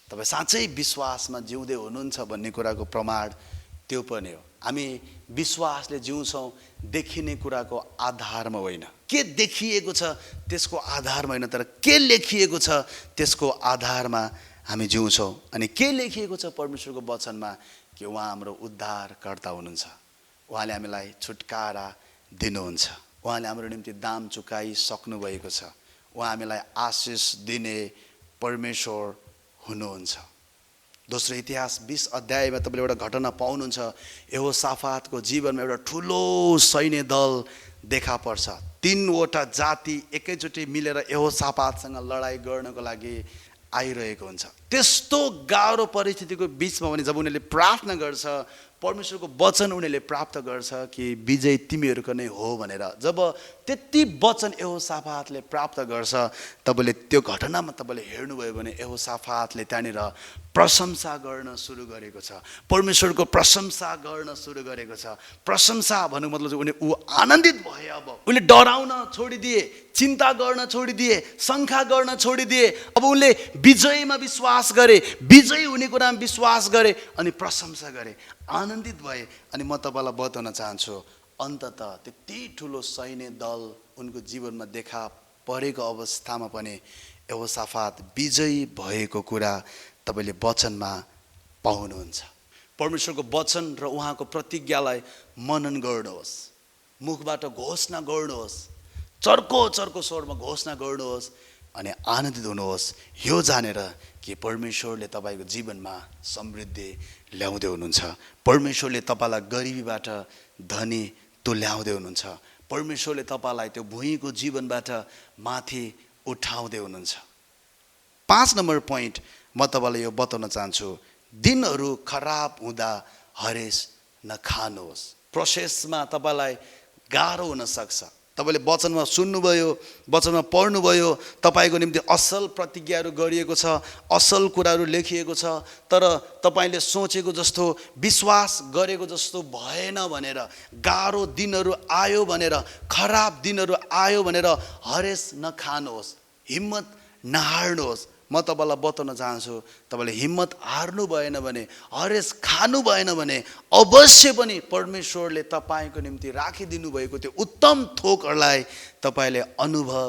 तपाईँ साँच्चै विश्वासमा जिउँदै हुनुहुन्छ भन्ने कुराको प्रमाण त्यो पनि हो। हामी विश्वासले जिउँछौँ देखिने कुराको आधारमा होइन, के देखिएको छ त्यसको आधारमा होइन, तर के लेखिएको छ त्यसको आधारमा हामी जिउँछौँ। अनि के लेखिएको छ परमेश्वरको वचनमा कि उहाँ हाम्रो उद्धारकर्ता हुनुहुन्छ, उहाँले हामीलाई छुटकारा दिनुहुन्छ, उहाँले हाम्रो निम्ति दाम चुकाइसक्नु भएको छ, उहाँ हामीलाई आशिष दिने परमेश्वर हुनुहुन्छ। दोस्रो इतिहास 20 अध्यायमा तपाईँले एउटा घटना पाउनुहुन्छ। यहोसाफातको जीवनमा एउटा ठुलो सैन्य दल देखा पर्छ। 3वटा जाति एकैचोटि मिलेर यहोसाफातसँग लडाइँ गर्नको लागि आइरहेको हुन्छ। त्यस्तो गाह्रो परिस्थितिको बिचमा भने जब उनीहरूले प्रार्थना गर्छ, परमेश्वरको वचन उनीहरूले प्राप्त गर्छ कि विजय तिमीहरूको नै हो भनेर, जब त्यति वचन यहोसाफातले प्राप्त गर्छ, तपाईँले त्यो घटनामा तपाईँले हेर्नुभयो भने यहोसाफातले त्यहाँनिर प्रशंसा गर्न सुरु गरेको छ, परमेश्वरको प्रशंसा गर्न सुरु गरेको छ। प्रशंसा भन्नुको मतलब चाहिँ ऊ आनन्दित भए। अब उनले डराउन छोडिदिए, चिन्ता गर्न छोडिदिए, शङ्का गर्न छोडिदिए। अब उनले विजयमा विश्वास गरे, विजयी हुने कुरामा विश्वास गरे अनि प्रशंसा गरे, आनन्दित भए। अनि म तपाईँलाई बताउन चाहन्छु, अन्ततः त्यति ठुलो सैन्य दल उनको जीवनमा देखा परेको अवस्थामा पनि यहोसाफात विजयी भएको कुरा तपाईँले वचनमा पाउनुहुन्छ। परमेश्वरको वचन र उहाँको प्रतिज्ञालाई मनन गर्नुहोस्, मुखबाट घोषणा गर्नुहोस्, चर्को चर्को स्वरमा घोषणा गर्नुहोस् अनि आनन्दित हुनुहोस्, यो जानेर कि परमेश्वरले तपाईँको जीवनमा समृद्धि ल्याउँदै हुनुहुन्छ, परमेश्वरले तपाईँलाई गरिबीबाट धनी तुल्याउँदै हुनुहुन्छ, परमेश्वरले तपाईँलाई त्यो भुइँको जीवनबाट माथि उठाउँदै हुनुहुन्छ। 5 नम्बर पोइन्ट म तपाईँलाई यो बताउन चाहन्छु, दिनहरू खराब हुँदा हरेस नखानुहोस्। प्रोसेसमा तपाईँलाई गाह्रो हुन सक्छ। तपाईँले वचनमा सुन्नुभयो, वचनमा पढ्नुभयो, तपाईँको निम्ति असल प्रतिज्ञाहरू गरिएको छ, असल कुराहरू लेखिएको छ, तर तपाईँले सोचेको जस्तो, विश्वास गरेको जस्तो भएन भनेर, गाह्रो दिनहरू आयो भनेर, खराब दिनहरू आयो भनेर हरेस नखानुहोस्, हिम्मत नहार्नुहोस्। म तपाईँलाई बताउन चाहन्छु, तपाईँले हिम्मत हार्नु भएन भने, हरेस खानु भएन भने अवश्य पनि परमेश्वरले तपाईँको निम्ति राखिदिनु भएको त्यो उत्तम थोकहरूलाई तपाईँले अनुभव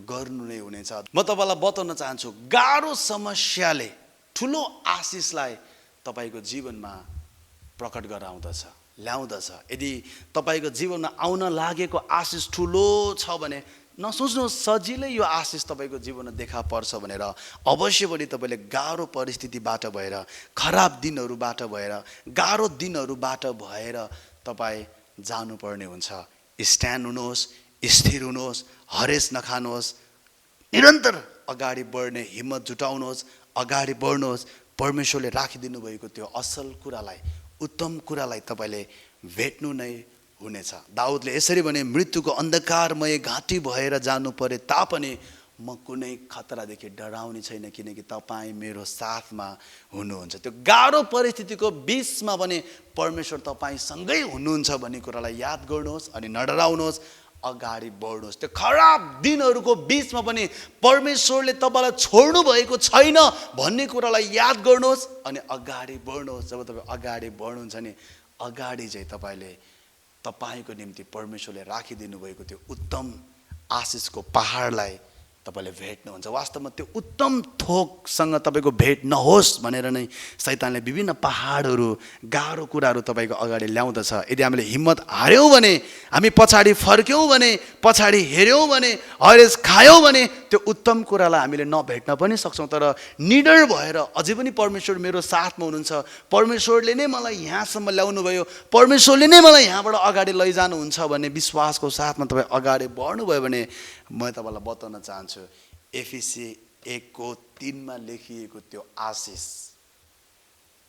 गर्नु नै हुनेछ। म तपाईँलाई बताउन चाहन्छु, गाह्रो समस्याले ठुलो आशिषलाई तपाईँको जीवनमा प्रकट गराउँदछ, ल्याउँदछ। यदि तपाईँको जीवनमा आउन लागेको आशिष ठुलो छ भने नसोच्नुहोस् सजिलै यो आशिष तपाईँको जीवनमा देखा पर्छ भनेर। अवश्य पनि तपाईँले गाह्रो परिस्थितिबाट भएर, खराब दिनहरूबाट भएर, गाह्रो दिनहरूबाट भएर तपाईँ जानुपर्ने हुन्छ। स्ट्यान्ड हुनुहोस्, स्थिर हुनुहोस्, हरेस नखानुहोस्, निरन्तर अगाडि बढ्ने हिम्मत जुटाउनुहोस्, अगाडि बढ्नुहोस्। परमेश्वरले राखिदिनु भएको त्यो असल कुरालाई, उत्तम कुरालाई तपाईँले भेट्नु नै हुनेछ। दाउदले यसरी भने, मृत्युको अन्धकारमय घाँटी भएर जानु परे तापनि म कुनै खतरादेखि डराउने छैन, किनकि तपाईँ मेरो साथमा हुनुहुन्छ। त्यो गाह्रो परिस्थितिको बिचमा पनि परमेश्वर तपाईँसँगै हुनुहुन्छ भन्ने कुरालाई याद गर्नुहोस् अनि नडराउनुहोस्, अगाडि बढ्नुहोस्। त्यो खराब दिनहरूको बिचमा पनि परमेश्वरले तपाईँलाई छोड्नु भएको छैन भन्ने कुरालाई याद गर्नुहोस् अनि अगाडि बढ्नुहोस्। जब तपाईँ अगाडि बढ्नुहुन्छ नि, अगाडि चाहिँ तपाईँको निम्ति परमेश्वरले राखिदिनु भएको त्यो उत्तम आशिषको पहाडलाई तपाईँले भेट्नुहुन्छ। वास्तवमा त्यो उत्तम थोकसँग तपाईँको भेट नहोस् भनेर नै शैतानले विभिन्न पहाडहरू, गाह्रो कुराहरू तपाईँको अगाडि ल्याउँदछ। यदि हामीले हिम्मत हार्यौँ भने, हामी पछाडि फर्क्यौँ भने, पछाडि हेऱ्यौँ भने, हरेस खायौँ भने त्यो उत्तम कुरालाई हामीले नभेट्न पनि सक्छौँ। तर निडर भएर अझै पनि परमेश्वर मेरो साथमा हुनुहुन्छ, परमेश्वरले नै मलाई यहाँसम्म ल्याउनु भयो, परमेश्वरले नै मलाई यहाँबाट अगाडि लैजानुहुन्छ भन्ने विश्वासको साथमा तपाईँ अगाडि बढ्नुभयो भने म तपाईँलाई बताउन चाहन्छु, एफिसी 1:3 लेखिएको त्यो आशिष,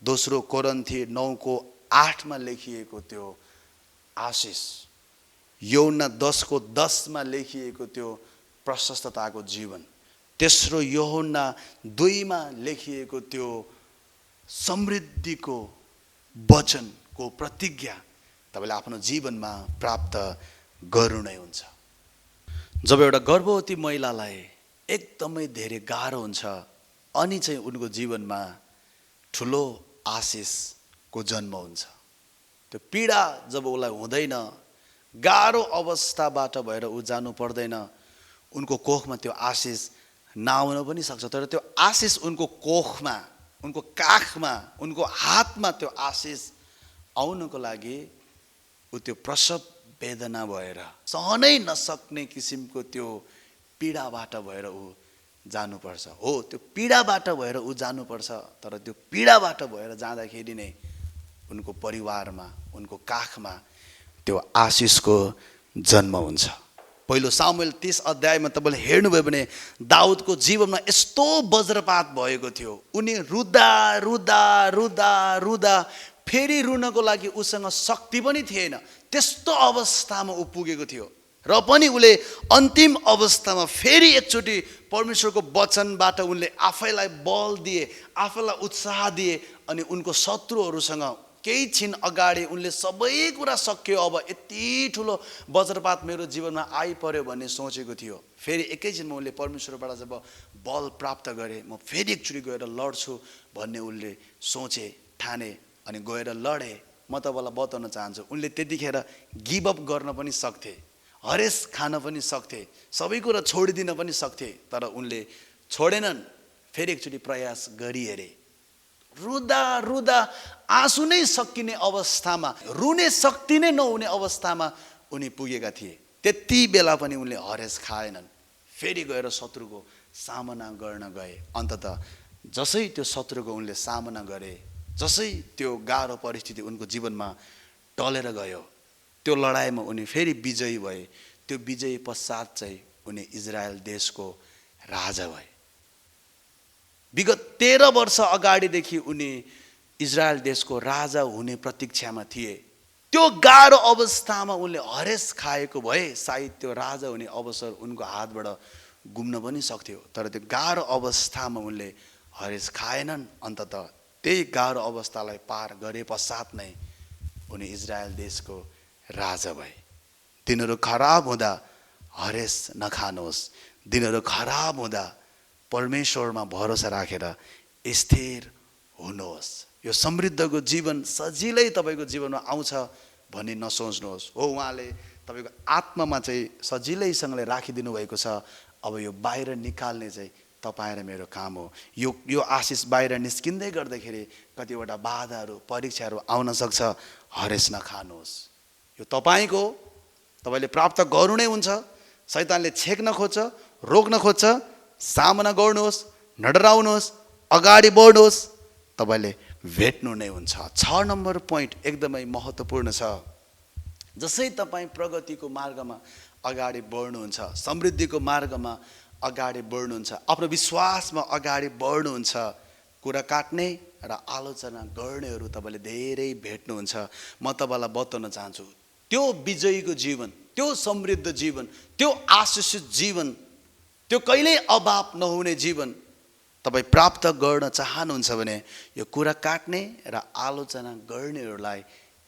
दोस्रो कोरिन्थी 9:8 लेखिएको त्यो आशिष, यूहन्ना 10:10 लेखिएको त्यो प्रशस्तताको जीवन, तेस्रो यूहन्ना 2 लेखिएको त्यो समृद्धिको वचनको प्रतिज्ञा तपाईँले आफ्नो जीवनमा प्राप्त गर्नु नै हुन्छ। जब एउटा गर्भवती महिलालाई एकदमै धेरै गाह्रो हुन्छ अनि चाहिँ उनको जीवनमा ठुलो आशिषको जन्म हुन्छ। त्यो पीडा जब उसलाई हुँदैन, गाह्रो अवस्थाबाट भएर ऊ जानु पर्दैन, उनको कोखमा त्यो आशिष नआउन पनि सक्छ, तर त्यो आशिष उनको कोखमा, उनको काखमा, उनको हातमा त्यो आशिष आउनको लागि ऊ त्यो प्रसव वेदना भएर सहनै नसक्ने किसिमको त्यो पीडाबाट भएर ऊ जानुपर्छ। हो, त्यो पीडाबाट भएर ऊ जानुपर्छ, तर त्यो पीडाबाट भएर जाँदाखेरि नै उनको परिवारमा, उनको काखमा त्यो आशिषको जन्म हुन्छ। पहिलो सामुएल 30 अध्यायमा तपाईँले हेर्नुभयो भने दाउदको जीवनमा यस्तो वज्रपात भएको थियो। उनी रुदा रुदा रुदा रुदा फेरि रुनको लागि उसँग शक्ति पनि थिएन, त्यस्तो अवस्थामा ऊ पुगेको थियो। र पनि उसले अन्तिम अवस्थामा फेरि एकचोटि परमेश्वरको वचनबाट उनले आफैलाई बल दिए, आफैलाई उत्साह दिए अनि उनको शत्रुहरूसँग केही छिन अगाडि उनले सबै कुरा सक्यो। अब यति ठुलो वज्रपात मेरो जीवनमा आइपर्यो भन्ने सोचेको थियो। फेरि एकैछिनमा उनले परमेश्वरबाट जब बल प्राप्त गरे, म फेरि एकचोटि गएर लड्छु भन्ने उनले सोचे, ठाने अनि गएर लडे। म तपाईँलाई बताउन चाहन्छु, उनले त्यतिखेर गिभअप गर्न पनि सक्थे, हरेस खान पनि सक्थे, सबै कुरा छोडिदिन पनि सक्थे, तर उनले छोडेनन्। फेरि एकचोटि प्रयास गरिहेरे। रुदा रुदा आँसु नै सकिने अवस्थामा, रुने शक्ति नै नहुने अवस्थामा उनी पुगेका थिए। त्यति बेला पनि उनले हरेस खाएनन्। फेरि गएर शत्रुको सामना गर्न गए। अन्ततः जसै त्यो शत्रुको उनले सामना गरे, जसै त्यो गाह्रो परिस्थिति उनको जीवनमा टलेर गयो, त्यो लडाइँमा उनी फेरि विजयी भए। त्यो विजयी पश्चात चाहिँ उनी इजरायल देशको राजा भए। विगत 13 वर्ष अगाडिदेखि उनी इजरायल देशको राजा हुने प्रतीक्षामा थिए। त्यो गाह्रो अवस्थामा उनले हरेस खाएको भए सायद त्यो राजा हुने अवसर उनको हातबाट गुम्न पनि सक्थ्यो, तर त्यो गाह्रो अवस्थामा उनले हरेस खाएनन्। अन्ततः त्यही गाह्रो अवस्थालाई पार गरे पश्चात नै उनी इजरायल देशको राजा भए। दिनहरू खराब हुँदा हरेस नखानुहोस्। दिनहरू खराब हुँदा परमेश्वरमा भरोसा राखेर स्थिर हुनुहोस्। यो समृद्धको जीवन सजिलै तपाईँको जीवनमा आउँछ भन्ने नसोच्नुहोस्। हो, उहाँले तपाईँको आत्मामा चाहिँ सजिलैसँगले राखिदिनु भएको छ। अब यो बाहिर निकाल्ने चाहिँ तपाईँ र मेरो काम हो। यो आशिष बाहिर निस्किँदै गर्दाखेरि कतिवटा बाधाहरू, परीक्षाहरू आउन सक्छ। हरेस नखानुहोस्। यो तपाईँको, तपाईँले प्राप्त गर्नु नै हुन्छ। शैतानले छेक्न खोज्छ, रोक्न खोज्छ। सामना गर्नुहोस्, नडराउनुहोस्, अगाडि बढ्नुहोस्, तपाईँले भेट्नु नै हुन्छ। 6 नम्बर पोइन्ट एकदमै महत्त्वपूर्ण छ। जसै तपाईँ प्रगतिको मार्गमा अगाडि बढ्नुहुन्छ, समृद्धिको मार्गमा अगाडि बढ्नुहुन्छ, आफ्नो विश्वासमा अगाडि बढ्नुहुन्छ, कुरा काट्ने र आलोचना गर्नेहरू तपाईँले धेरै भेट्नुहुन्छ। म तपाईँलाई बताउन चाहन्छु, त्यो विजयीको जीवन, त्यो समृद्ध जीवन, त्यो आशिषित जीवन, त्यो कहिल्यै अभाव नहुने जीवन तपाईँ प्राप्त गर्न चाहनुहुन्छ भने यो कुरा काट्ने र आलोचना गर्नेहरूलाई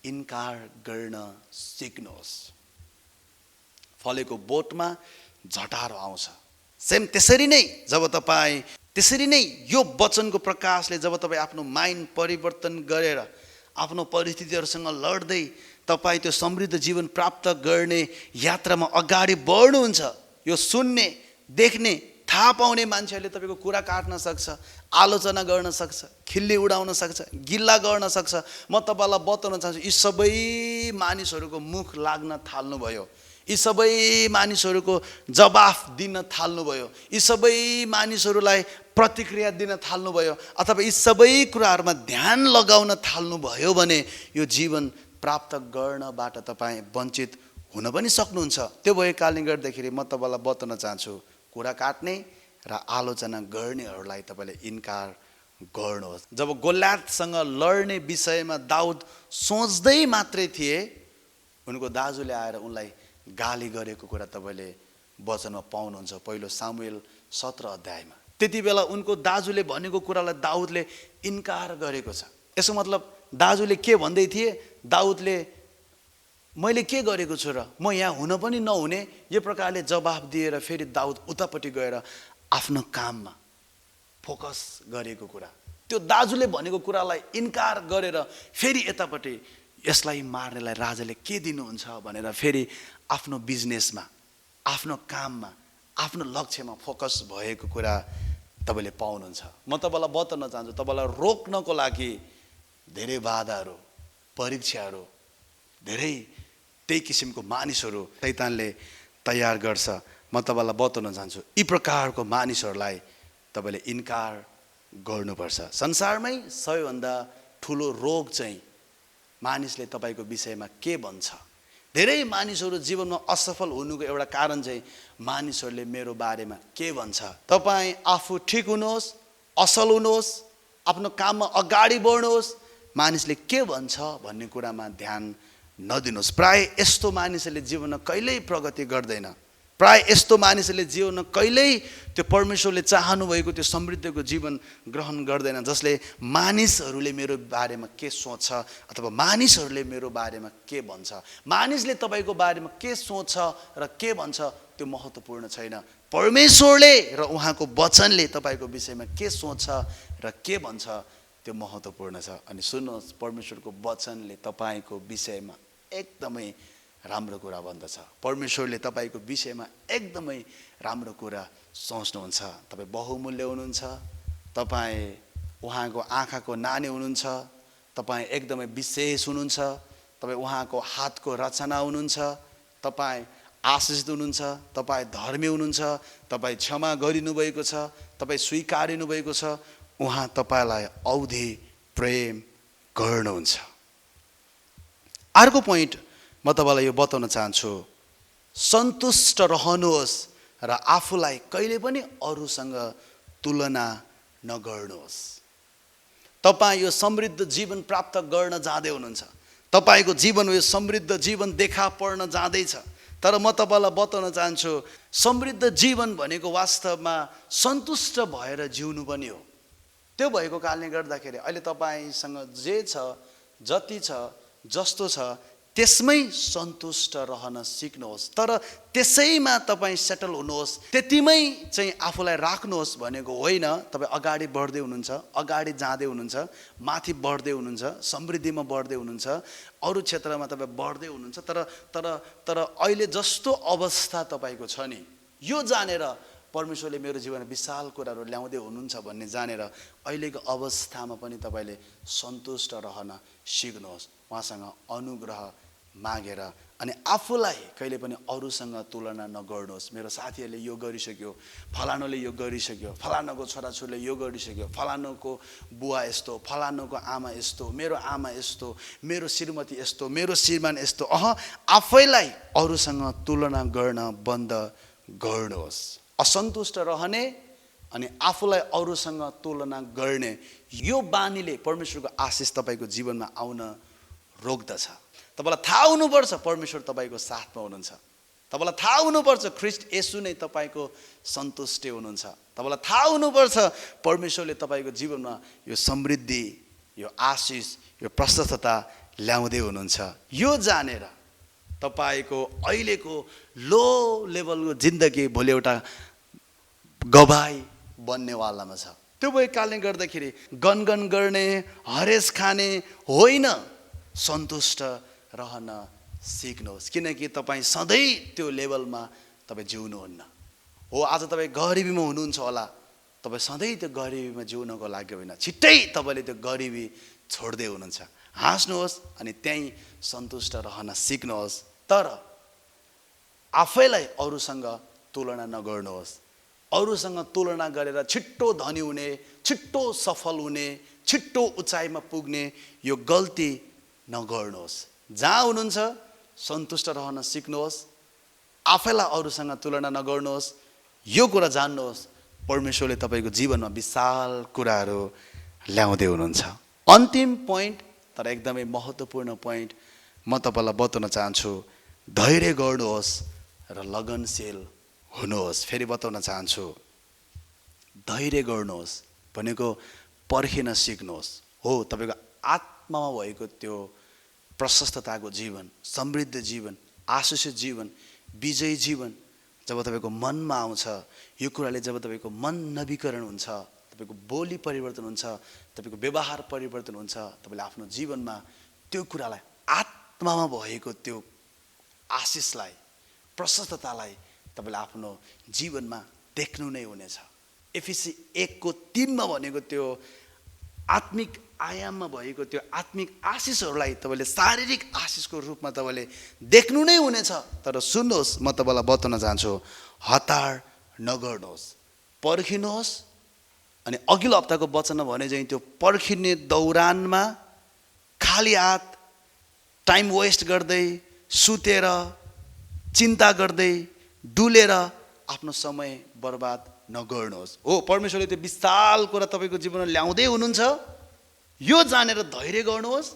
इन्कार गर्न सिक्नुहोस्। फलेको बोटमा झटारो आउँछ। सेम त्यसरी नै जब तपाईँ, त्यसरी नै यो वचनको प्रकाशले जब तपाईँ आफ्नो माइन्ड परिवर्तन गरेर आफ्नो परिस्थितिहरूसँग लड्दै तपाईँ त्यो समृद्ध जीवन प्राप्त गर्ने यात्रामा अगाडि बढ्नुहुन्छ, यो सुन्ने, देख्ने, थाहा पाउने मान्छेहरूले तपाईँको कुरा काट्न सक्छ, आलोचना गर्न सक्छ, खिल्ली उडाउन सक्छ, गिल्ला गर्न सक्छ। म तपाईँलाई बताउन चाहन्छु, यी सबै मानिसहरूको मुख लाग्न थाल्नुभयो, यी सबै मानिसहरूको जवाफ दिन थाल्नुभयो, यी सबै मानिसहरूलाई प्रतिक्रिया दिन थाल्नुभयो, अथवा यी सबै कुराहरूमा ध्यान लगाउन थाल्नुभयो भने यो जीवन प्राप्त गर्नबाट तपाईँ वञ्चित हुन पनि सक्नुहुन्छ। त्यो भएको कारणले गर्दाखेरि म तपाईँलाई बताउन चाहन्छु, कुरा काट्ने र आलोचना गर्नेहरूलाई तपाईँले इन्कार गर्नुहोस्। जब गोल्यातसँग लड्ने विषयमा दाउद सोच्दै मात्रै थिए, उनको दाजुले आएर उनलाई गाली गरेको कुरा तपाईँले वचनमा पाउनुहुन्छ। पहिलो सामुएल 17 अध्यायमा त्यति बेला उनको दाजुले भनेको कुरालाई दाउदले इन्कार गरेको छ। यसको मतलब दाजुले के भन्दै थिए, दाउदले मैले के गरेको छु र, म यहाँ हुन पनि नहुने, यो प्रकारले जवाफ दिएर फेरि दाउद उतापट्टि गएर आफ्नो काममा फोकस गरेको कुरा, त्यो दाजुले भनेको कुरालाई इन्कार गरेर फेरि यतापट्टि यसलाई मार्नेलाई राजाले के दिनुहुन्छ भनेर फेरि आफ्नो बिजनेसमा, आफ्नो काममा, आफ्नो लक्ष्यमा फोकस भएको कुरा तपाईँले पाउनुहुन्छ। म तपाईँलाई बताउन चाहन्छु, तपाईँलाई रोक्नको लागि धेरै बाधाहरू, परीक्षाहरू, धेरै त्यही किसिमको मानिसहरू शैतानले तयार गर्छ। म तपाईँलाई बताउन चाहन्छु, यी प्रकारको मानिसहरूलाई तपाईँले इन्कार गर्नुपर्छ। संसारमै सबैभन्दा ठुलो रोग चाहिँ मानिसले तपाईँको विषयमा के भन्छ। धेरै मानिसहरू जीवनमा असफल हुनुको एउटा कारण चाहिँ मानिसहरूले मेरो बारेमा के भन्छ। तपाईँ आफू ठिक हुनुहोस्, असल हुनुहोस्, आफ्नो काममा अगाडि बढ्नुहोस्, मानिसले के भन्छ भन्ने कुरामा ध्यान नदिनुहोस्। प्राय यस्तो मानिसहरूले जीवनमा कहिल्यै प्रगति गर्दैन। प्राय यस्तो मानिसहरूले जीवनमा कहिल्यै त्यो परमेश्वरले चाहनु भएको त्यो समृद्धिको जीवन ग्रहण गर्दैन, जसले मानिसहरूले मेरो बारेमा के सोच्छ अथवा मानिसहरूले मेरो बारेमा के भन्छ। मानिसले तपाईँको बारेमा के सोच्छ र के भन्छ त्यो महत्त्वपूर्ण छैन। परमेश्वरले र उहाँको वचनले तपाईँको विषयमा के सोच्छ र के भन्छ त्यो महत्त्वपूर्ण छ। अनि सुन्नुहोस्, परमेश्वरको वचनले तपाईँको विषयमा एकदमै राम्रो कुरा भन्दछ। परमेश्वरले तपाईँको विषयमा एकदमै राम्रो कुरा सोच्नुहुन्छ। तपाईँ बहुमूल्य हुनुहुन्छ, तपाईँ उहाँको आँखाको नानी हुनुहुन्छ, तपाईँ एकदमै विशेष हुनुहुन्छ, तपाईँ उहाँको हातको रचना हुनुहुन्छ, तपाईँ आशिषित हुनुहुन्छ, तपाईँ धर्मी हुनुहुन्छ, तपाईँ क्षमा गरिनुभएको छ, तपाईँ स्वीकारिनुभएको छ, उहाँ तपाईँलाई औधी प्रेम गर्नुहुन्छ। अर्को पोइन्ट म तपाईँलाई यो बताउन चाहन्छु, सन्तुष्ट रहनुहोस् र आफूलाई कहिले पनि अरूसँग तुलना नगर्नुहोस्। तपाईँ यो समृद्ध जीवन प्राप्त गर्न जाँदै हुनुहुन्छ, तपाईँको जीवनमा यो समृद्ध जीवन देखा पर्न जाँदैछ, तर म तपाईँलाई बताउन चाहन्छु, समृद्ध जीवन भनेको वास्तवमा सन्तुष्ट भएर जिउनु पनि हो। त्यो भएको कारणले गर्दाखेरि अहिले तपाईँसँग जे छ, जति छ, जस्तो छ, त्यसमै सन्तुष्ट रहन सिक्नुहोस्। तर त्यसैमा तपाईँ सेटल हुनुहोस्, त्यतिमै चाहिँ आफूलाई राख्नुहोस् भनेको होइन। तपाईँ अगाडि बढ्दै हुनुहुन्छ, अगाडि जाँदै हुनुहुन्छ, माथि बढ्दै हुनुहुन्छ, समृद्धिमा बढ्दै हुनुहुन्छ, अरू क्षेत्रमा तपाईँ बढ्दै हुनुहुन्छ। तर अहिले जस्तो अवस्था तपाईँको छ नि, यो जानेर परमेश्वरले मेरो जीवनमा विशाल कुराहरू ल्याउँदै हुनुहुन्छ भन्ने जानेर अहिलेको अवस्थामा पनि तपाईँले सन्तुष्ट रहन सिक्नुहोस्। उहाँसँग अनुग्रह मागेर अनि आफूलाई कहिले पनि अरूसँग तुलना नगर्नुहोस्। मेरो साथीहरूले यो गरिसक्यो, फलानुले यो गरिसक्यो, फलानुको छोराछोरीले यो गरिसक्यो, फलानुको बुवा यस्तो, फलानुको आमा यस्तो, मेरो आमा यस्तो, मेरो श्रीमती यस्तो, मेरो श्रीमान यस्तो। आफैलाई अरूसँग तुलना गर्न बन्द गर्नुहोस्। असन्तुष्ट रहने अनि आफूलाई अरूसँग तुलना गर्ने यो बानीले परमेश्वरको आशिष तपाईँको जीवनमा आउन रोक्दछ। तपाईँलाई थाहा हुनुपर्छ परमेश्वर तपाईँको साथमा हुनुहुन्छ। तपाईँलाई थाहा हुनुपर्छ ख्रीष्ट येशू नै तपाईँको सन्तुष्टि हुनुहुन्छ। तपाईँलाई थाहा हुनुपर्छ परमेश्वरले तपाईँको जीवनमा यो समृद्धि, यो आशिष, यो प्रशस्तता ल्याउँदै हुनुहुन्छ। यो जानेर तपाईँको अहिलेको लो लेभलको जिन्दगी भोलि एउटा गवाई बन्नेवालामा छ। त्यो भएको कारणले गर्दाखेरि गनगन गर्ने, हरेस खाने होइन, सन्तुष्ट रहन सिक्नुहोस्। किनकि तपाईँ सधैँ त्यो लेभलमा तपाईँ जिउनुहुन्न हो। आज तपाईँ गरिबीमा हुनुहुन्छ होला, तपाईँ सधैँ त्यो गरिबीमा जिउनको लागि होइन, छिट्टै तपाईँले त्यो गरिबी छोड्दै हुनुहुन्छ। हाँस्नुहोस् अनि त्यहीँ सन्तुष्ट रहन सिक्नुहोस्। तर आफैलाई अरूसँग तुलना नगर्नुहोस्। अरूसँग तुलना गरेर छिट्टो धनी हुने, छिट्टो सफल हुने, छिट्टो उचाइमा पुग्ने यो गल्ती नगर्नुहोस्। जहाँ हुनुहुन्छ सन्तुष्ट रहन सिक्नुहोस्, आफैलाई अरूसँग तुलना नगर्नुहोस्। यो कुरा जान्नुहोस् परमेश्वरले तपाईँको जीवनमा विशाल कुराहरू ल्याउँदै हुनुहुन्छ। अन्तिम पोइन्ट, तर एकदमै महत्त्वपूर्ण पोइन्ट म तपाईँलाई बताउन चाहन्छु, धैर्य गर्नुहोस् र लगनशील हुनुहोस्। फेरि बताउन चाहन्छु, धैर्य गर्नुहोस् भनेको पर्खिन सिक्नुहोस् हो। तपाईँको आत्मामा भएको त्यो प्रशस्तताको जीवन, समृद्ध जीवन, आशिषित जीवन, विजयी जीवन जब तपाईँको मनमा आउँछ, यो कुराले जब तपाईँको मन नवीकरण हुन्छ, तपाईँको बोली परिवर्तन हुन्छ, तपाईँको व्यवहार परिवर्तन हुन्छ, तपाईँले आफ्नो जीवनमा त्यो कुरालाई आत्मामा भएको त्यो आशिषलाई, प्रशस्ततालाई तपाईँले आफ्नो जीवनमा देख्नु नै हुनेछ। एफिसी 1:3 भनेको त्यो आत्मिक आयाममा भएको त्यो आत्मिक आशिषहरूलाई तपाईँले शारीरिक आशिषको रूपमा तपाईँले देख्नु नै हुनेछ। तर सुन्नुहोस्, म तपाईँलाई बताउन चाहन्छु, हतार नगर्नुहोस्, पर्खिनुहोस्। अनि अघिल्लो हप्ताको वचनमा भने चाहिँ त्यो पर्खिने दौरानमा खाली हात, टाइम वेस्ट गर्दै, सुतेर, चिन्ता गर्दै, डुलेर आफ्नो समय बर्बाद नगर्नुहोस्। हो, परमेश्वरले त्यो विशाल कुरा तपाईँको जीवनमा ल्याउँदै हुनुहुन्छ, यो जानेर धैर्य गर्नुहोस्।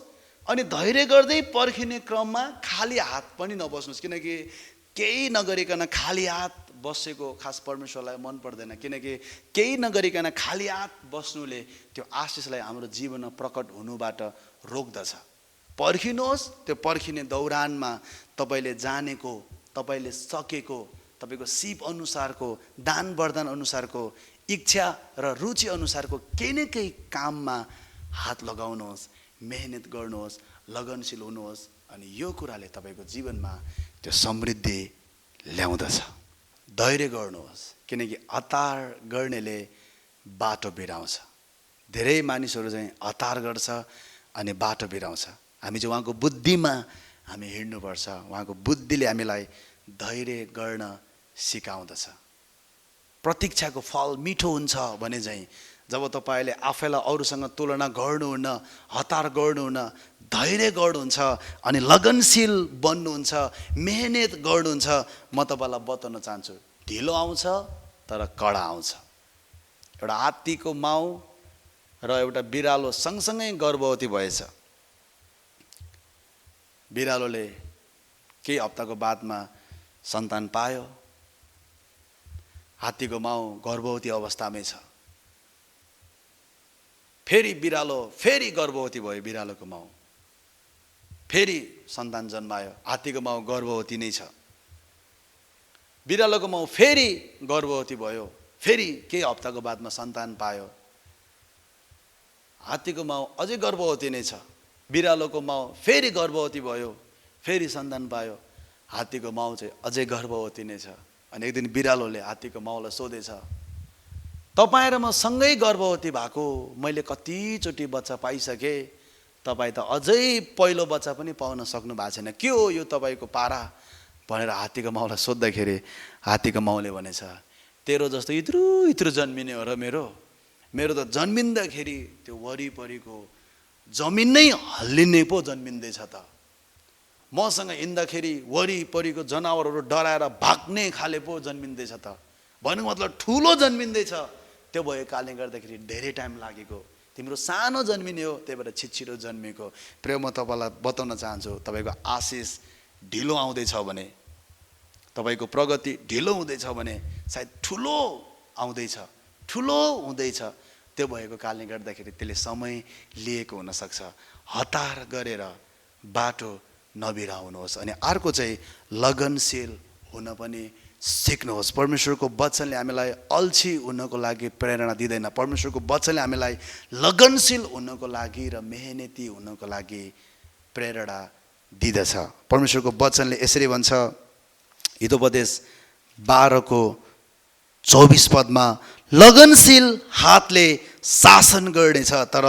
अनि धैर्य गर्दै पर्खिने क्रममा खाली हात पनि नबस्नुहोस्, किनकि केही नगरिकन खाली हात बसेको खास परमेश्वरलाई मन पर्दैन। किनकि केही नगरिकन खाली हात बस्नुले त्यो आशिषलाई हाम्रो जीवनमा प्रकट हुनुबाट रोक्दछ। पर्खिनुहोस्। त्यो पर्खिने दौरानमा तपाईँले जानेको, तपाईँले सकेको, तपाईँको सिप अनुसारको, दान वरदान अनुसारको, इच्छा र रुचि अनुसारको केही न केही काममा हात लगाउनुहोस्, मेहनत गर्नुहोस्, लगनशील हुनुहोस्। अनि यो कुराले तपाईँको जीवनमा त्यो समृद्धि ल्याउँदछ। धैर्य गर्नुहोस्, किनकि हतार गर्नेले बाटो बिराउँछ। धेरै मानिसहरू चाहिँ हतार गर्छ अनि बाटो बिराउँछ। हामी चाहिँ उहाँको बुद्धिमा हामी हिँड्नुपर्छ। उहाँको बुद्धिले हामीलाई धैर्य गर्न सिकाउँदछ। प्रतीक्षाको फल मिठो हुन्छ भने चाहिँ जब तपाईँले आफैलाई अरूसँग तुलना गर्नुहुन्न, हतार गर्नुहुन्न, धैर्य गर्नुहुन्छ अनि लगनशील बन्नुहुन्छ, मेहनत गर्नुहुन्छ, म तपाईँलाई बताउन चाहन्छु, ढिलो आउँछ तर कडा आउँछ। एउटा हात्तीको माउ र एउटा बिरालो सँगसँगै गर्भवती भएछ। बिरालोले केही हप्ताको बादमा सन्तान पायो। हात्तीको माउ गर्भवती अवस्थामै छ। फेरि बिरालो फेरि गर्भवती भयो। बिरालोको माउ फेरि सन्तान जन्मायो। हात्तीको माउ गर्भवती नै छ। बिरालोको माउ फेरि गर्भवती भयो। फेरि केही हप्ताको बादमा सन्तान पायो। हात्तीको माउ अझै गर्भवती नै छ। बिरालोको माउ फेरि गर्भवती भयो, फेरि सन्तान पायो। हात्तीको माउ चाहिँ अझै गर्भवती नै छ। अनि एक दिन बिरालोले हात्तीको माउलाई सोधेछ, तपाईँ र म सँगै गर्भवती भएको, मैले कतिचोटि बच्चा पाइसकेँ, तपाईँ त अझै पहिलो बच्चा पनि पाउन सक्नु भएको छैन, के हो यो तपाईँको पारा भनेर हात्तीको माउलाई सोद्धाखेरि हात्तीको माउले भनेछ, तेरो जस्तो इत्रु इत्रु जन्मिने हो र मेरो त जन्मिँदाखेरि त्यो वरिपरिको जमिन नै हल्लिने पो जन्मिँदैछ त। मसँग हिँड्दाखेरि वरिपरिको जनावरहरू डराएर भाग्ने खाले पो जन्मिँदैछ त। भन्नुको मतलब ठुलो जन्मिँदैछ। त्यो भएको कारणले गर्दाखेरि धेरै टाइम लागेको। तिम्रो सानो जन्मिने हो, त्यही भएर छिटछिटो जन्मेको। प्रिय, म तपाईँलाई बताउन चाहन्छु, तपाईँको आशिष ढिलो आउँदैछ भने, तपाईँको प्रगति ढिलो हुँदैछ भने सायद ठुलो आउँदैछ, ठुलो हुँदैछ। त्यो भएको कारणले गर्दाखेरि त्यसले समय लिएको हुनसक्छ। हतार गरेर बाटो नबिराउनुहोस्। अनि अर्को चाहिँ लगनशील हुन पनि सिक्नुहोस्। परमेश्वरको वचनले हामीलाई अल्छी हुनको लागि प्रेरणा दिँदैन। परमेश्वरको वचनले हामीलाई लगनशील हुनको लागि र मेहनती हुनको लागि प्रेरणा दिँदछ। परमेश्वरको वचनले यसरी भन्छ, हितोपदेश 12:24 लगनशील हातले शासन गर्नेछ, तर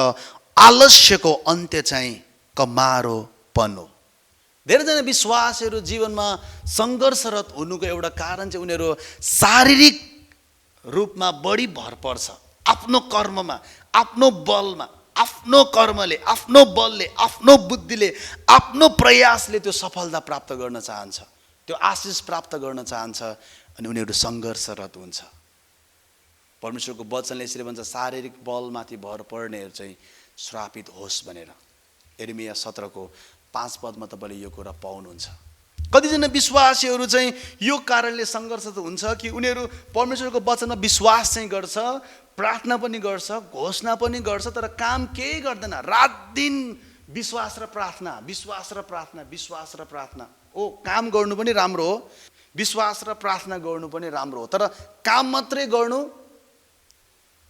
आलस्यको अन्त्य चाहिँ कमारोपन हो। धेरैजना विश्वासहरू जीवनमा सङ्घर्षरत हुनुको एउटा कारण चाहिँ उनीहरू शारीरिक रूपमा बढी भर पर्छ। आफ्नो कर्ममा, आफ्नो बलमा, आफ्नो कर्मले, आफ्नो बलले, आफ्नो बुद्धिले, आफ्नो प्रयासले त्यो सफलता प्राप्त गर्न चाहन्छ, त्यो आशिष प्राप्त गर्न चाहन्छ। अनि उनीहरू सङ्घर्षरत हुन्छ। परमेश्वरको वचनले यसरी भन्छ, शारीरिक बलमाथि भर पर्नेहरू चाहिँ श्रापित होस् भनेर। यिर्मया 17:5 तपाईँले यो कुरा पाउनुहुन्छ। कतिजना विश्वासीहरू चाहिँ यो कारणले सङ्घर्ष त हुन्छ कि उनीहरू परमेश्वरको वचनमा विश्वास चाहिँ गर्छ, प्रार्थना पनि गर्छ, घोषणा पनि गर्छ, तर काम केही गर्दैन। रात दिन विश्वास र प्रार्थना, विश्वास र प्रार्थना, विश्वास र प्रार्थना। काम गर्नु पनि राम्रो हो, विश्वास र प्रार्थना गर्नु पनि राम्रो हो, तर काम मात्रै गर्नु,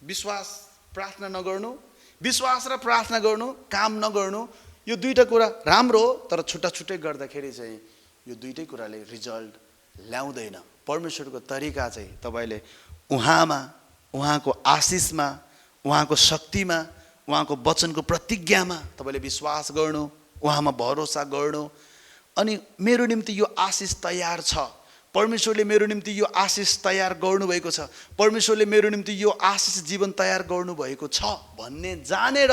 विश्वास प्रार्थना नगर्नु, विश्वास र प्रार्थना गर्नु, काम नगर्नु, यो दुईटा कुरा राम्रो हो, तर छुट्टा छुट्टै गर्दाखेरि चाहिँ यो दुईटै कुराले रिजल्ट ल्याउँदैन। परमेश्वरको तरिका चाहिँ तपाईँले उहाँमा, उहाँको आशिषमा, उहाँको शक्तिमा, उहाँको वचनको प्रतिज्ञामा तपाईँले विश्वास गर्नु, उहाँमा भरोसा गर्नु। अनि मेरो निम्ति यो आशिष तयार छ, परमेश्वरले मेरो निम्ति यो आशिष तयार गर्नुभएको छ, परमेश्वरले मेरो निम्ति यो आशिष जीवन तयार गर्नुभएको छ भन्ने जानेर,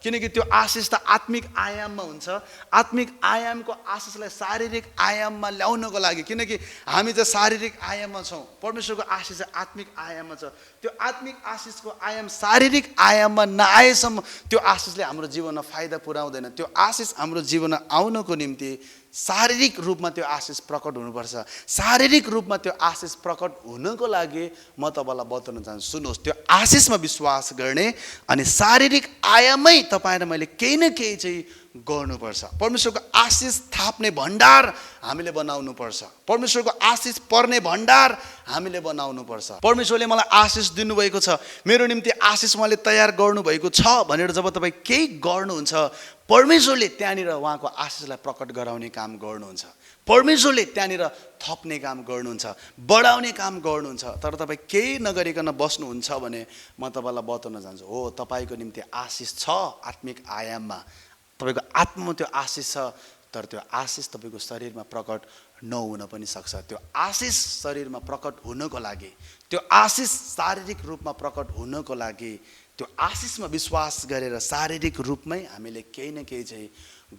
किनकि त्यो आशिष त आत्मिक आयाममा हुन्छ। आत्मिक आयामको आशिषलाई शारीरिक आयाममा ल्याउनको लागि, किनकि हामी चाहिँ शारीरिक आयाममा छौँ, परमेश्वरको आशिष चाहिँ आत्मिक आयाममा छ। त्यो आत्मिक आशिषको आयाम शारीरिक आयाममा नआएसम्म त्यो आशिषले हाम्रो जीवनमा फाइदा पुर्याउँदैन। त्यो आशिष हाम्रो जीवनमा आउनको निम्ति शारीरिक रूपमा त्यो आशिष प्रकट हुनुपर्छ। शारीरिक रूपमा त्यो आशिष प्रकट हुनको लागि म तपाईँलाई बताउन चाहन्छु, सुन्नुहोस्, त्यो आशिषमा विश्वास गर्ने अनि शारीरिक आयाममै तपाईँ र मैले केही न केही चाहिँ गर्नुपर्छ। परमेश्वरको आशिष थाप्ने भण्डार हामीले बनाउनुपर्छ, परमेश्वरको आशिष पर्ने भण्डार हामीले बनाउनुपर्छ। परमेश्वरले मलाई आशिष दिनुभएको छ, मेरो निम्ति आशिष उहाँले तयार गर्नुभएको छ भनेर जब तपाईँ केही गर्नुहुन्छ, परमेश्वरले त्यहाँनिर उहाँको आशिषलाई प्रकट गराउने काम गर्नुहुन्छ, परमेश्वरले त्यहाँनिर थप्ने काम गर्नुहुन्छ, बढाउने काम गर्नुहुन्छ। तर तपाईँ केही नगरिकन बस्नुहुन्छ भने म तपाईँलाई बताउन चाहन्छु, हो तपाईँको निम्ति आशिष छ आत्मिक आयाममा, तपाईँको आत्मामा त्यो आशिष छ, तर त्यो आशिष तपाईँको शरीरमा प्रकट नहुन पनि सक्छ। त्यो आशिष शरीरमा प्रकट हुनको लागि, त्यो आशिष शारीरिक रूपमा प्रकट हुनको लागि, त्यो आशिषमा विश्वास गरेर शारीरिक रूपमै हामीले केही न केही चाहिँ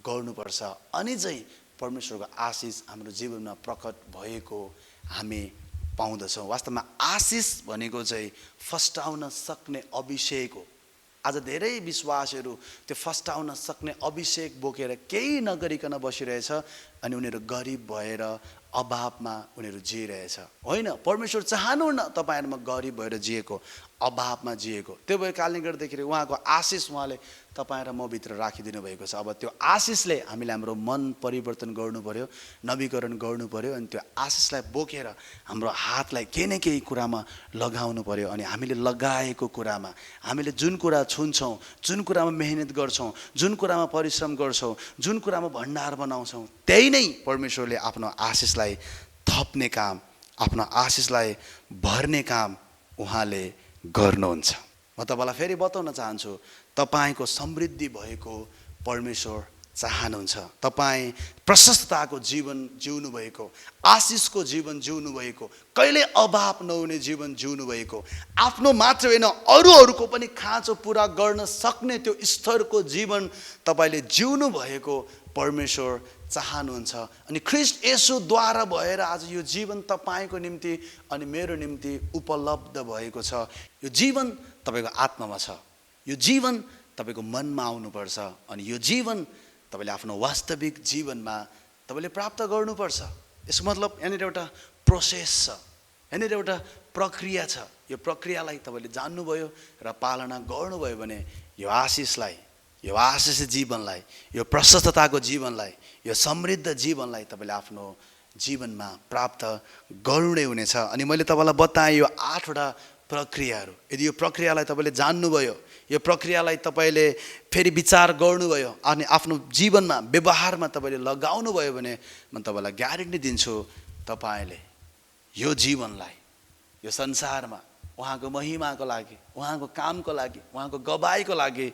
गर्नुपर्छ। अनि चाहिँ परमेश्वरको आशिष हाम्रो जीवनमा प्रकट भएको हामी पाउँदछौँ। वास्तवमा आशिष भनेको चाहिँ फस्टाउन सक्ने अभिषेक हो। आज धेरै विश्वासहरू त्यो फस्टाउन सक्ने अभिषेक बोकेर केही नगरिकन बसिरहेछ अनि उनीहरू गरिब भएर अभावमा उनीहरू जिइरहेछ। होइन, परमेश्वर चाहनुहुन्न तपाईँहरूमा गरिब भएर जिएको, अभावमा जिएको। त्यो भएको कारणले गर्दाखेरि उहाँको आशिष उहाँले तपाईँ र म भित्र राखिदिनु भएको छ। अब त्यो आशिषले हामीले हाम्रो मन परिवर्तन गर्नु पर्यो, नवीकरण गर्नु पर्यो, अनि त्यो आशिषलाई बोकेर हाम्रो हातलाई केही न केही कुरामा लगाउनु पर्यो। अनि हामीले लगाएको कुरामा, हामीले जुन कुरा छुन्छौँ, जुन कुरामा मेहनत गर्छौँ, जुन कुरामा परिश्रम गर्छौँ, जुन कुरामा भण्डार बनाउँछौँ, त्यही नै परमेश्वरले आफ्नो आशिषलाई थप्ने काम, आफ्नो आशिषलाई भर्ने काम उहाँले गर्नुहुन्छ। म तपाईँलाई फेरि बताउन चाहन्छु, तपाईँको समृद्धि भएको परमेश्वर चाहनुहुन्छ। तपाईँ प्रशस्तताको जीवन जिउनु भएको, आशिषको जीवन जिउनु भएको, कहिले अभाव नहुने जीवन जिउनु भएको, आफ्नो मात्र होइन अरूहरूको पनि खाँचो पुरा गर्न सक्ने त्यो स्तरको जीवन तपाईँले जिउनु भएको परमेश्वर चाहनुहुन्छ। अनि ख्रीष्ट येशूद्वारा भएर आज यो जीवन तपाईँको निम्ति अनि मेरो निम्ति उपलब्ध भएको छ। यो जीवन तपाईँको आत्मामा छ, यो जीवन तपाईँको मनमा आउनुपर्छ, अनि यो जीवन तपाईँले आफ्नो वास्तविक जीवनमा तपाईँले प्राप्त गर्नुपर्छ। यसको मतलब यहाँनिर एउटा प्रोसेस छ, यहाँनिर एउटा प्रक्रिया छ। यो प्रक्रियालाई तपाईँले जान्नुभयो र पालना गर्नुभयो भने यो आशिषलाई, यो आशिष जीवनलाई, यो प्रशस्तताको जीवनलाई, यो समृद्ध जीवनलाई तपाईँले आफ्नो जीवनमा प्राप्त गर्नु नै हुनेछ। अनि मैले तपाईँलाई बताएँ यो 8वटा प्रक्रियाहरू। यदि यो प्रक्रियालाई तपाईँले जान्नुभयो, यो प्रक्रियालाई तपाईँले फेरि विचार गर्नुभयो अनि आफ्नो जीवनमा, व्यवहारमा तपाईँले लगाउनुभयो भने म तपाईँलाई ग्यारेन्टी दिन्छु, तपाईँले यो जीवनलाई, यो संसारमा उहाँको महिमाको लागि, उहाँको कामको लागि, उहाँको गवाईको लागि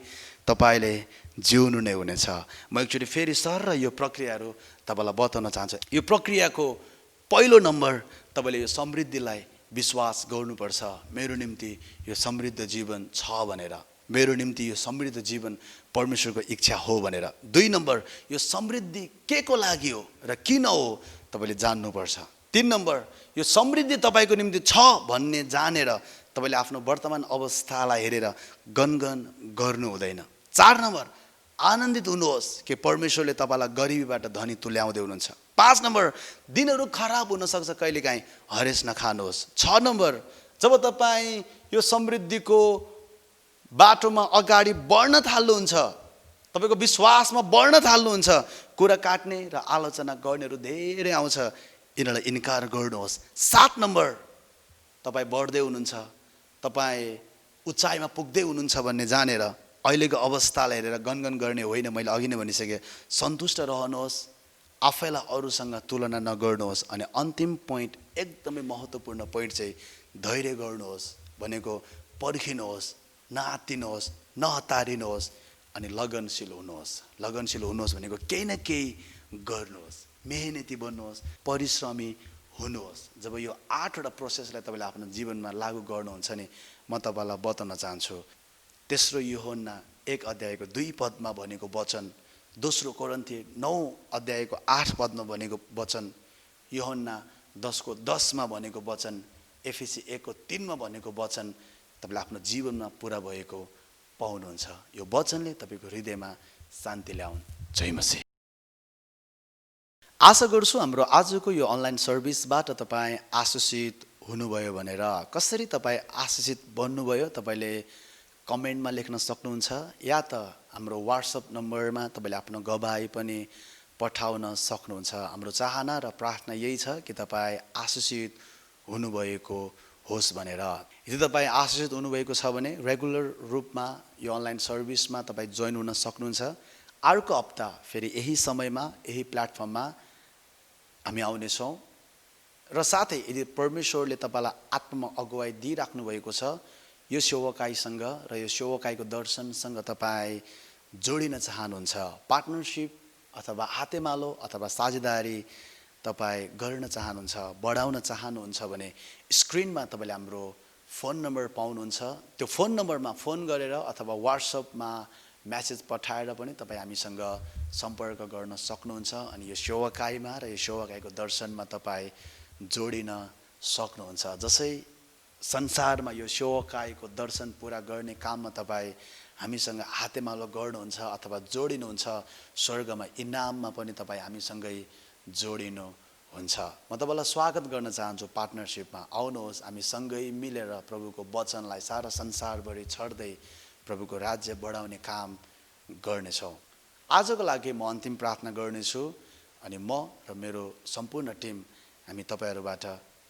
तपाईँले जिउनु नै हुनेछ। म एकचोटि फेरि सर र यो प्रक्रियाहरू तपाईँलाई बताउन चाहन्छु। यो प्रक्रियाको पहिलो नम्बर, तपाईँले यो समृद्धिलाई विश्वास गर्नुपर्छ। मेरो निम्ति यो समृद्ध जीवन छ भनेर, मेरो निम्ति यो समृद्ध जीवन परमेश्वरको इच्छा हो भनेर। 2 नम्बर, यो समृद्धि के को लागि हो र किन हो तपाईँले जान्नुपर्छ। 3 नम्बर, यो समृद्धि तपाईँको निम्ति छ भन्ने जानेर तपाईँले आफ्नो वर्तमान अवस्थालाई हेरेर गनगन गर्नु हुँदैन। 4 नम्बर, आनन्दित हुनुहोस् कि परमेश्वरले तपाईँलाई गरिबीबाट धनी तुल्याउँदै हुनुहुन्छ। 5 नम्बर, दिनहरू खराब हुनसक्छ कहिलेकाहीँ, हरेस नखानुहोस्। 6 नम्बर, जब तपाईँ यो समृद्धिको बाटोमा अगाडि बढ्न थाल्नुहुन्छ, तपाईँको विश्वासमा बढ्न थाल्नुहुन्छ, कुरा काट्ने र आलोचना गर्नेहरू धेरै आउँछ, यिनीहरूलाई इन्कार गर्नुहोस्। 7 नम्बर, तपाईँ बढ्दै हुनुहुन्छ, तपाईँ उचाइमा पुग्दै हुनुहुन्छ भन्ने जानेर अहिलेको अवस्थालाई हेरेर गनगन गर्ने होइन, मैले अघि नै भनिसकेँ। सन्तुष्ट रहनुहोस्, आफैलाई अरूसँग तुलना नगर्नुहोस्। अनि अन्तिम पोइन्ट, एकदमै महत्त्वपूर्ण पोइन्ट चाहिँ धैर्य गर्नुहोस् भनेको पर्खिनुहोस्, नआत्तिनुहोस्, नहतारिनुहोस् अनि लगनशील हुनुहोस्। लगनशील हुनुहोस् भनेको केही न केही गर्नुहोस्, मेहनती बन्नुहोस्, परिश्रमी हुनुहोस्। जब यो 8वटा प्रोसेसलाई तपाईँले आफ्नो जीवनमा लागू गर्नुहुन्छ नि, म तपाईँलाई बताउन चाहन्छु। तेस्रो यूहन्ना 1 अध्यायको 2 पदमा भनेको वचन, दोस्रो कोरिन्थी 9 अध्यायको 8 पदमा भनेको वचन, यूहन्ना 10को 10मा भनेको वचन, एफिसी 1को 3मा भनेको वचन तपाईँले आफ्नो जीवनमा पुरा भएको पाउनुहुन्छ। यो वचनले तपाईँको हृदयमा शान्ति ल्याउन्। जय मसीह। आशा गर्छु हाम्रो आजको यो अनलाइन सर्भिसबाट तपाईँ आशिषित हुनुभयो भनेर। कसरी तपाईँ आशिषित बन्नुभयो तपाईँले कमेन्टमा लेख्न सक्नुहुन्छ, या त हाम्रो व्हाट्सएप नम्बरमा तपाईँले आफ्नो गवाही पनि पठाउन सक्नुहुन्छ। हाम्रो चाहना र प्रार्थना यही छ कि तपाईँ आशिषित हुनुभएको होस् भनेर। यदि तपाईँ आशिषित हुनुभएको छ भने रेगुलर रूपमा यो अनलाइन सर्भिसमा तपाईँ जोइन हुन सक्नुहुन्छ। अर्को हप्ता फेरि यही समयमा यही प्लेटफर्ममा हामी आउनेछौँ। र साथै यदि परमेश्वरले तपाईँलाई आत्मामा अगुवाई दिइराख्नु भएको छ, यो सेवकाईसँग र यो सेवकाईको दर्शनसँग तपाईँ जोडिन चाहनुहुन्छ, पार्टनरसिप अथवा हातेमालो अथवा साझेदारी तपाईँ गर्न चाहनुहुन्छ, बढाउन चाहनुहुन्छ भने स्क्रिनमा तपाईँले हाम्रो फोन नम्बर पाउनुहुन्छ। त्यो फोन नम्बरमा फोन गरेर अथवा व्हाट्सएपमा मेसेज पठाएर पनि तपाईँ हामीसँग सम्पर्क गर्न सक्नुहुन्छ। अनि यो सेवकाईमा र यो सेवकाईको दर्शनमा तपाईँ जोडिन सक्नुहुन्छ। जसै संसारमा यो सेवकाईको दर्शन पुरा गर्ने काममा तपाईँ हामीसँग हातेमालो गर्नुहुन्छ अथवा जोडिनुहुन्छ, स्वर्गमा इनाममा पनि तपाईँ हामीसँगै जोडिनुहुन्छ। म तपाईँलाई स्वागत गर्न चाहन्छु पार्टनरसिपमा। आउनुहोस्, हामी सँगै मिलेर प्रभुको वचनलाई सारा संसारभरि छर्दै प्रभुको राज्य बढाउने काम गर्नेछौँ। आजको लागि म अन्तिम प्रार्थना गर्नेछु अनि म र मेरो सम्पूर्ण टिम हामी तपाईँहरूबाट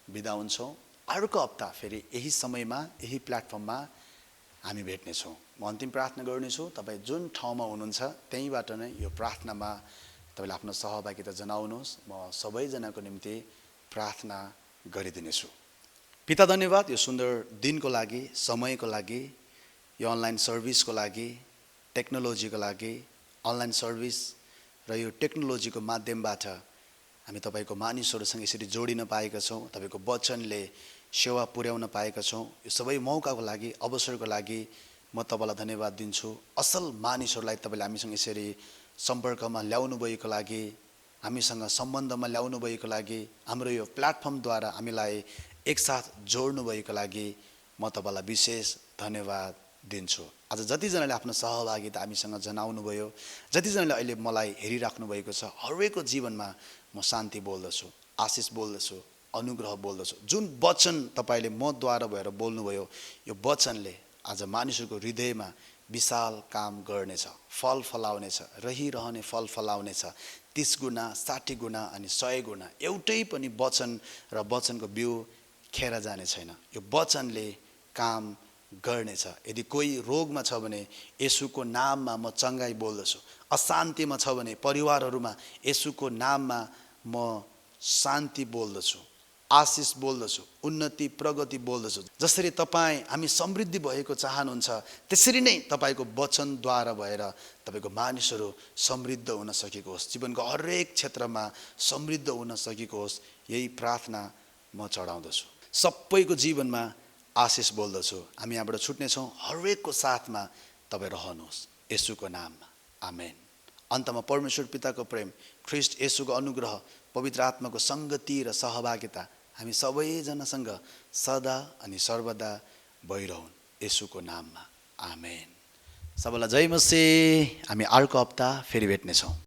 बिदा हुन्छौँ। अर्को हप्ता फेरि यही समयमा यही प्लेटफर्ममा हामी भेट्नेछौँ। म अन्तिम प्रार्थना गर्नेछु। तपाईँ जुन ठाउँमा हुनुहुन्छ त्यहीँबाट नै यो प्रार्थनामा तपाईँले आफ्नो सहभागिता जनाउनुहोस्। म सबैजनाको निम्ति प्रार्थना गरिदिनेछु। पिता, धन्यवाद यो सुन्दर दिनको लागि, समयको लागि, यो अनलाइन सर्भिसको लागि, टेक्नोलोजीको लागि। अनलाइन सर्भिस र यो टेक्नोलोजीको माध्यमबाट हामी तपाईँको मानिसहरूसँग यसरी जोडिन पाएका छौँ। तपाईँको वचनले सेवा पुर्याउन पाएका छौँ। यो सबै मौकाको लागि, अवसरको लागि म तपाईँलाई धन्यवाद दिन्छु। असल मानिसहरूलाई तपाईँले हामीसँग यसरी सम्पर्कमा ल्याउनु भएको लागि, हामीसँग सम्बन्धमा ल्याउनु भएको लागि, हाम्रो यो प्लेटफर्मद्वारा हामीलाई एकसाथ जोड्नु भएको लागि म तपाईँलाई विशेष धन्यवाद दिन्छु। आज जतिजनाले आफ्नो सहभागिता हामीसँग जनाउनु भयो, जतिजनाले अहिले मलाई हेरिराख्नु भएको छ, हरेकको जीवनमा म शान्ति बोल्दछु, आशिष बोल्दछु, अनुग्रह बोल्दछु। जुन वचन तपाईँले मद्वारा भएर बोल्नुभयो, यो वचनले आज मानिसहरूको हृदयमा विशाल काम गर्नेछ, फल फलाउनेछ, रहिरहने फल फलाउनेछ। 30 गुणा, 60 गुणा अनि 100 गुणा। एउटै पनि वचन र वचनको बिउ खेर जाने छैन। यो वचनले काम गर्नेछ। यदि कोही रोगमा छ भने येशूको नाममा म चङ्गाई बोल्दछु। अशान्तिमा छ भने परिवारहरूमा येशूको नाममा म शान्ति बोल्दछु, आशिष बोल्दछु, उन्नति प्रगति बोल्दछु। जसरी तपाईँ हामी समृद्धि भएको चाहनुहुन्छ, त्यसरी नै तपाईँको वचनद्वारा भएर तपाईँको मानिसहरू समृद्ध हुन सकेको होस्, जीवनको हरेक क्षेत्रमा समृद्ध हुन सकेको होस्। यही प्रार्थना म चढाउँदछु। सबैको जीवनमा आशिष बोल्दछु। हामी यहाँबाट छुट्नेछौँ। हरेकको साथमा तपाईँ रहनुहोस् येशूको नाममा। आमेन। अन्तमा परमेश्वर पिताको प्रेम, ख्रीष्ट येशूको अनुग्रह, पवित्र आत्माको सङ्गति र सहभागिता हामी सबैजनासँग सदा अनि सर्वदा भइरहन् येशूको नाममा। आमेन। सबैलाई जय मसी। हामी अर्को हप्ता फेरि भेट्नेछौँ।